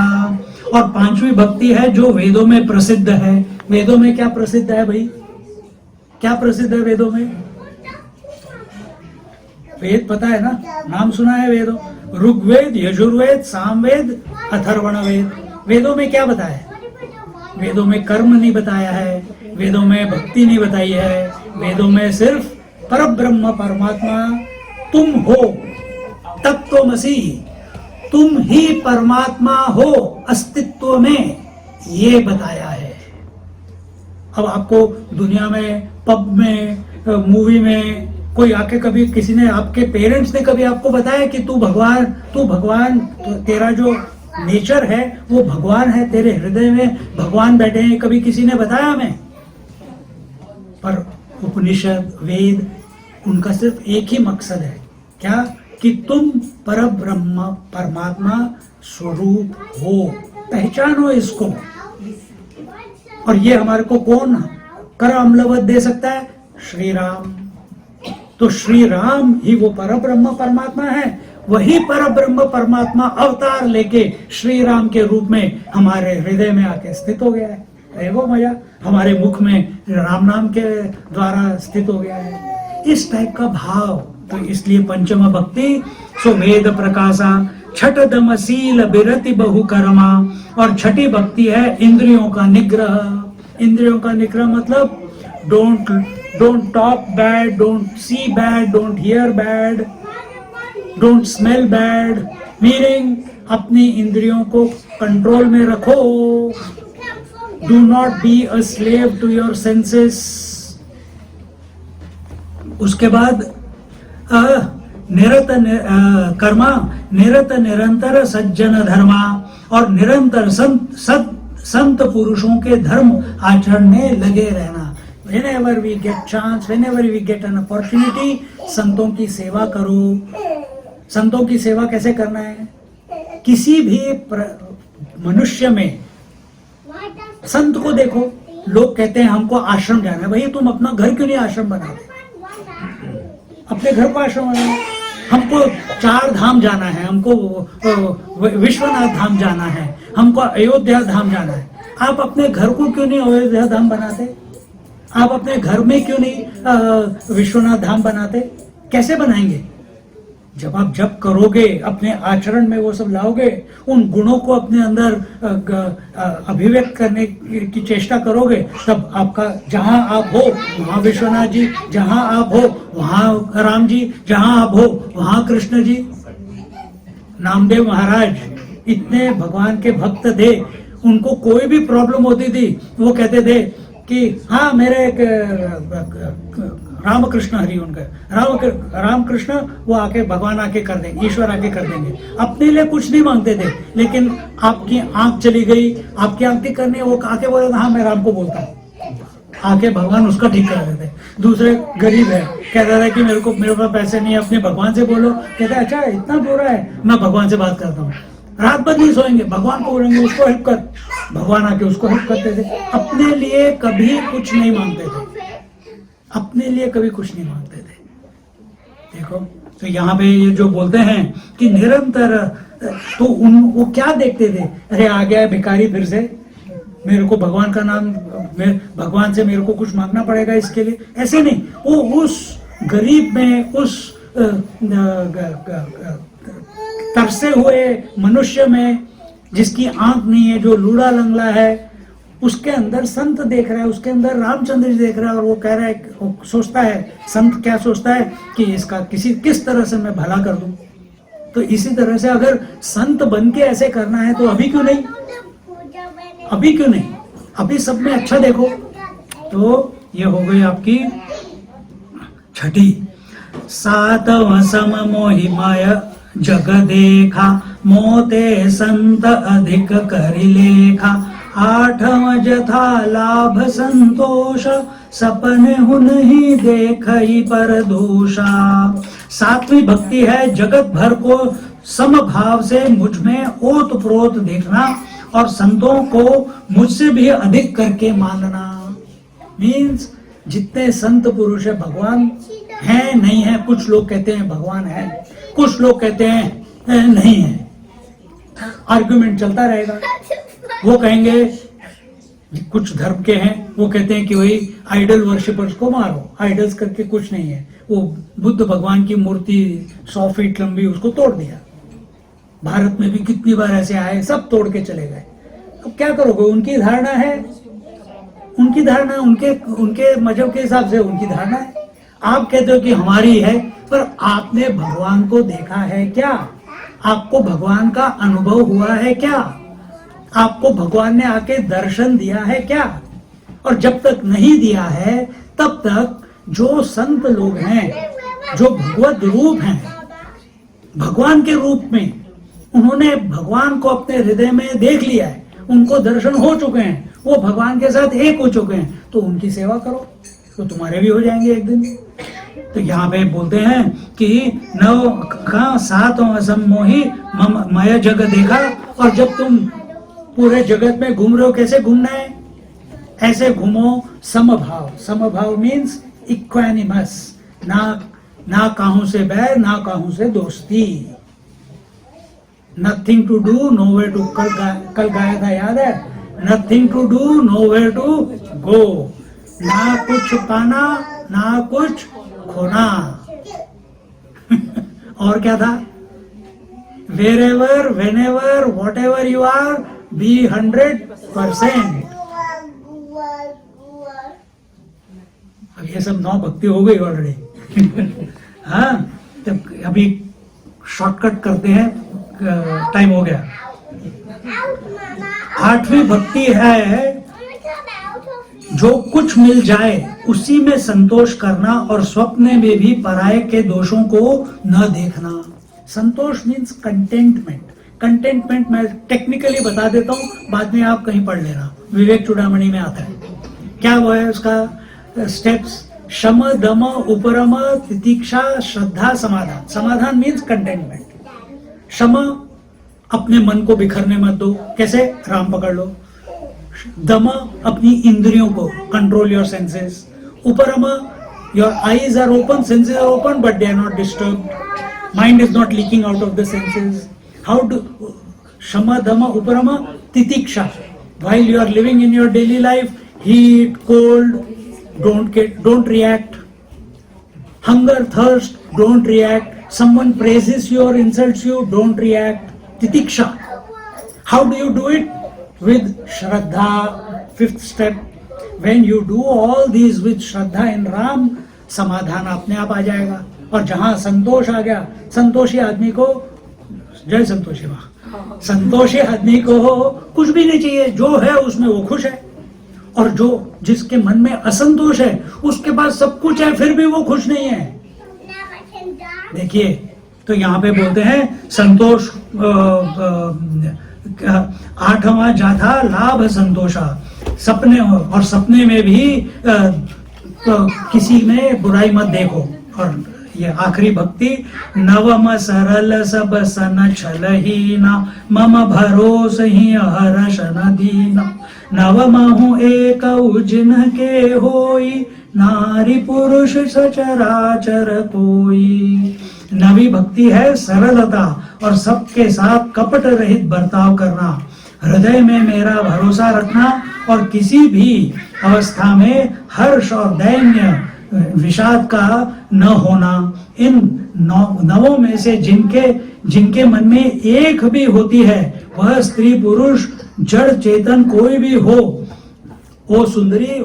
और पांचवी भक्ति है जो वेदों में प्रसिद्ध है। वेदों में क्या प्रसिद्ध है भाई? क्या प्रसिद्ध है वेदों में? वेद पता है ना, नाम सुना है वेदों, ऋग्वेद, यजुर्वेद, सामवेद, अथर्वण वेद। वेदों में क्या बताया है? वेदों में कर्म नहीं बताया है, वेदों में भक्ति नहीं बताई है, वेदों में सिर्फ परब्रह्म परमात्मा तुम हो, तत्वमसि, तुम ही परमात्मा हो अस्तित्व में, ये बताया है। अब आपको दुनिया में, पब में, मूवी में कोई आके कभी, किसी ने, आपके पेरेंट्स ने कभी आपको बताया कि तू भगवान, तेरा जो नेचर है वो भगवान है, तेरे हृदय में भगवान बैठे हैं, कभी किसी ने बताया हमें? पर उपनिषद, वेद, उनका सिर्फ एक ही मकसद है, क्या? कि तुम परब्रह्म परमात्मा स्वरूप हो, पहचानो इसको। और ये हमारे को कौन कर अम्लवत दे सकता है? श्री राम। तो श्री राम ही वो परब्रह्म परमात्मा है। वही परब्रह्म परमात्मा अवतार लेके श्री राम के रूप में हमारे हृदय में आके स्थित हो गया है। है वो मजा? हमारे मुख में राम नाम के द्वारा स्थित हो गया है। इस टाइप का भाव। तो इसलिए पंचम भक्ति सो वेद प्रकाशा, छठ दमशील बिरति बहु कर्मा, और छठी भक्ति है इंद्रियों का निग्रह। इंद्रियों का निग्रह मतलब don't talk bad, don't see bad, don't hear bad, don't smell bad, meaning अपनी इंद्रियों को कंट्रोल में रखो। Do not be a slave to your senses। उसके बाद कर्मा निरत निरंतर सज्जन धर्मा, और निरंतर संत पुरुषों के धर्म आचरण में लगे रहना। Whenever we get chance, whenever we get an opportunity, संतों की सेवा करो। संतों की सेवा कैसे करना है? किसी भी मनुष्य में संत को देखो, लोग कहते हैं हमको आश्रम जाना है। भाई तुम अपना घर क्यों नहीं आश्रम बनाते? अपने घर को आश्रम बनाओ। हमको 4 धाम जाना है, हमको विश्वनाथ धाम जाना है, हमको अयोध्या धाम जाना है। आप अपने घर को क्यों नहीं अयोध्या धाम बनाते? आप अपने घर में क्यों नहीं विश्वनाथ धाम बनाते? कैसे बनाएंगे? जब आप जप करोगे, अपने आचरण में वो सब लाओगे, उन गुणों को अपने अंदर अभिव्यक्त करने की चेष्टा करोगे, तब आपका जहां आप हो वहां विश्वनाथ जी, जहां आप हो वहां राम जी, जहां आप हो वहां कृष्ण जी। नामदेव महाराज इतने भगवान के भक्त थे, उनको कोई भी प्रॉब्लम होती थी, वो कहते थे कि हाँ मेरे एक रामकृष्ण हरि, उनका रामकृष्ण, वो आके भगवान आके कर देंगे, ईश्वर आके कर देंगे। अपने लिए कुछ नहीं मांगते थे, लेकिन आपकी आंख चली गई, आपकी आंख ठीक करनी है, वो आके बोले हाँ मैं राम को बोलता हूँ। आके भगवान उसका ठीक करा देते। दूसरे गरीब है, कहता था कि मेरे पास पैसे नहीं है, अपने भगवान से बोलो। कहता है अच्छा इतना बुरा है, मैं भगवान से बात करता हूँ। रात भर नहीं सोएंगे, भगवान को बोलेंगे उसको हेल्प कर, भगवान आके उसको हेल्प करते थे। अपने लिए कभी कुछ नहीं मांगते थे, अपने लिए कभी कुछ नहीं मांगते थे। देखो तो यहाँ पे ये जो बोलते हैं कि निरंतर, तो वो क्या देखते थे, अरे आ गया भिखारी फिर से, मेरे को भगवान का नाम, भगवान से मेरे को कुछ मांगना पड़ेगा इसके लिए। ऐसे नहीं, वो उस गरीब में, उस तरसे हुए मनुष्य में जिसकी आंख नहीं है, जो लूड़ा लंगड़ा है, उसके अंदर संत देख रहा है, उसके अंदर रामचंद्र जी देख रहा है, और वो कह रहा है, वो सोचता है, संत क्या सोचता है कि इसका किस तरह से मैं भला कर दूं। तो इसी तरह से अगर संत बन के ऐसे करना है तो अभी क्यों नहीं, अभी क्यों नहीं, अभी सब में अच्छा देखो। तो ये हो गई आपकी छठी। सातव सम मोहि माय जग देखा, मोते संत अधिक करि लेखा। आठव जथा लाभ संतोष, सपने हुन ही देखई पर दोषा। सातवीं भक्ति है जगत भर को समभाव से मुझ में ओत प्रोत देखना, और संतों को मुझसे भी अधिक करके मानना। मीन्स जितने संत पुरुष है, भगवान है नहीं है, कुछ लोग कहते हैं भगवान है, कुछ लोग कहते हैं नहीं है, आर्गुमेंट चलता रहेगा। वो कहेंगे, कुछ धर्म के हैं वो कहते हैं कि वही आइडल वर्शिपर्स को मारो, आइडल्स करके कुछ नहीं है। वो बुद्ध भगवान की मूर्ति 100 फीट लंबी, उसको तोड़ दिया। भारत में भी कितनी बार ऐसे आए, सब तोड़ के चले गए। अब क्या करोगे, उनकी धारणा है, उनकी धारणा, उनके मजहब के हिसाब से उनकी धारणा है। आप कहते हो कि हमारी है, पर आपने भगवान को देखा है क्या? आपको भगवान का अनुभव हुआ है क्या? आपको भगवान ने आके दर्शन दिया है क्या? और जब तक नहीं दिया है तब तक जो संत लोग हैं, जो भगवत रूप हैं, भगवान के रूप में, उन्होंने भगवान को अपने हृदय में देख लिया है, उनको दर्शन हो चुके हैं, वो भगवान के साथ एक हो चुके हैं, तो उनकी सेवा करो, तो तुम्हारे भी हो जाएंगे एक दिन। तो यहाँ पे बोलते हैं कि नव का सात असमोही मय जग देखा। और जब तुम पूरे जगत में घूम रहे हो, कैसे घूमना है? ऐसे घूमो समभाव। समभाव मीन्स इक्वानिमस, ना काहू से बैर, ना काहू से दोस्ती। Nothing to do, nowhere to, कल गाया था याद है, nothing to do, nowhere to go. ना कुछ पाना, ना कुछ खोना। और क्या था? Wherever, whenever, whatever you are, be 100%. अब ये सब 9 भक्ति हो गई ऑलरेडी। हाँ, तब अभी शॉर्टकट करते हैं, टाइम हो गया। 8वीं भक्ति है जो कुछ मिल जाए उसी में संतोष करना, और स्वप्न में भी पराये के दोषों को न देखना। संतोष मीन्स कंटेंटमेंट। कंटेंटमेंट मैं टेक्निकली बता देता हूँ, बाद में आप कहीं पढ़ लेना, विवेक चूड़ामणि में आता है। क्या वो है उसका स्टेप्स? शम, दम, उपरम, तितिक्षा, श्रद्धा, समाधान। समाधान मीन्स कंटेंटमेंट। शम, अपने मन को बिखरने मत दो। कैसे? राम पकड़ लो। दम, अपनी इंद्रियों को, कंट्रोल योर सेंसेस। उपरम, your eyes are open, senses are open, but they are not disturbed, mind is not leaking out of the senses. How do? शम, दम, उपरम, तितिक्षा, while you are living in your daily life, heat, cold, don't react. Hunger, thirst, don't react. Someone praises you or insults you, don't react. Titiksha. How do you do it? With Shraddha. 5th step. When you do all these with Shraddha in Ram, समाधान अपने आप आ जाएगा। और जहां संतोष आ गया, संतोषी आदमी को, जय संतोषी माँ, संतोषी आदमी को कुछ भी नहीं चाहिए, जो है उसमें वो खुश है। और जो जिसके मन में असंतोष है, उसके पास सब कुछ है फिर भी वो खुश नहीं है। देखिए, तो यहाँ पे बोलते हैं संतोष, 8वां जाथा लाभ संतोषा। सपने और सपने में भी तो किसी में बुराई मत देखो। और ये आखिरी भक्ति, नवम सरल सब सन छलहीना मम भरोस ही हर्ष न दीना नवमहु एक उजिन के होई नारी पुरुष सचराचर कोई। नवी भक्ति है सरलता और सबके साथ कपट रहित बर्ताव करना, हृदय में मेरा भरोसा रखना और किसी भी अवस्था में हर्ष और दैन्य विषाद का न होना। इन नवों में से जिनके मन में एक भी होती है, वह स्त्री पुरुष जड़ चेतन कोई भी हो, ओ सुंदरी,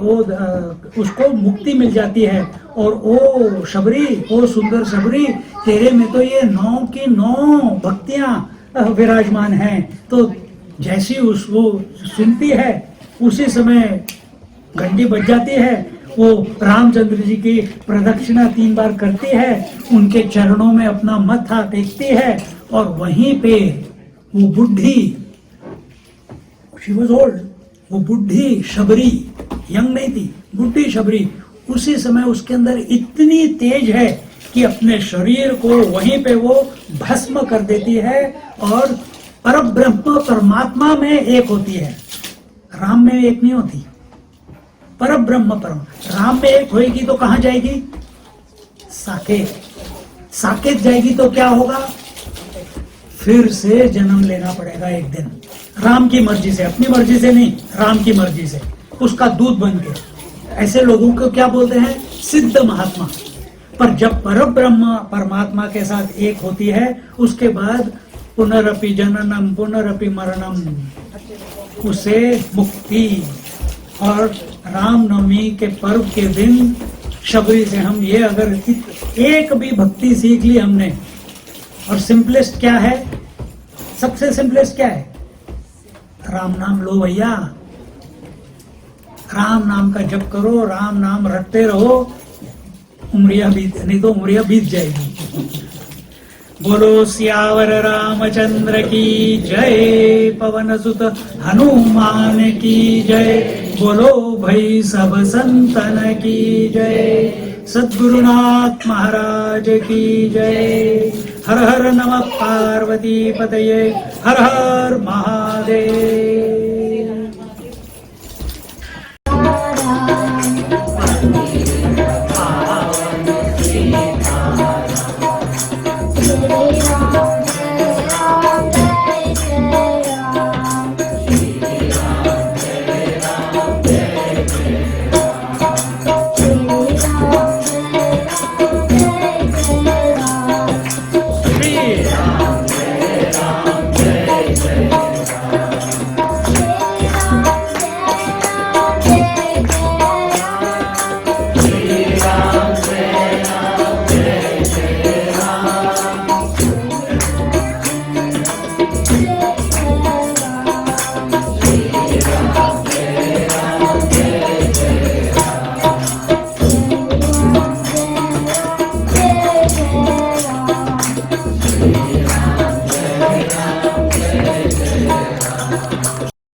उसको मुक्ति मिल जाती है। और ओ शबरी, ओ सुंदर शबरी, तेरे में तो ये 9 की 9 भक्तियां विराजमान हैं। तो जैसी वो सुनती है उसी समय घंटी बज जाती है, वो रामचंद्र जी की प्रदक्षिणा 3 बार करती है, उनके चरणों में अपना मत्था टेकती है और वहीं पे वो बुढ़ी, शी वाज ओल्ड, वो बुढ़ी शबरी, यंग नहीं थी, बुढ़ी शबरी, उसी समय उसके अंदर इतनी तेज है कि अपने शरीर को वहीं पे वो भस्म कर देती है और परब्रह्म परमात्मा में एक होती है। राम में एक नहीं होती, परब्रह्म परम राम में एक होएगी तो कहां जाएगी? साकेत। साकेत जाएगी तो क्या होगा? फिर से जन्म लेना पड़ेगा एक दिन, राम की मर्जी से, अपनी मर्जी से नहीं, राम की मर्जी से, उसका दूत बन के। ऐसे लोगों को क्या बोलते हैं? सिद्ध महात्मा। पर जब परब्रह्म परमात्मा के साथ एक होती है, उसके बाद पुनरपि जननम पुनरपि मरणम, उसे मुक्ति। और रामनवमी के पर्व के दिन शबरी से हम ये अगर एक भी भक्ति सीख ली हमने, और सिंपलेस्ट क्या है? सबसे सिंपलेस्ट क्या है? राम नाम लो भैया, राम नाम का जप करो, राम नाम रटते रहो, उम्रिया बीत, नहीं तो उम्रिया बीत जाएगी। बोलो सियावर रामचंद्र की जय, पवन सुत हनुमान की जय, बोलो भाई सब संतन की जय, सद्गुरुनाथ महाराज की जय। हर हर नमः पार्वती पतये, हर हर महादेव।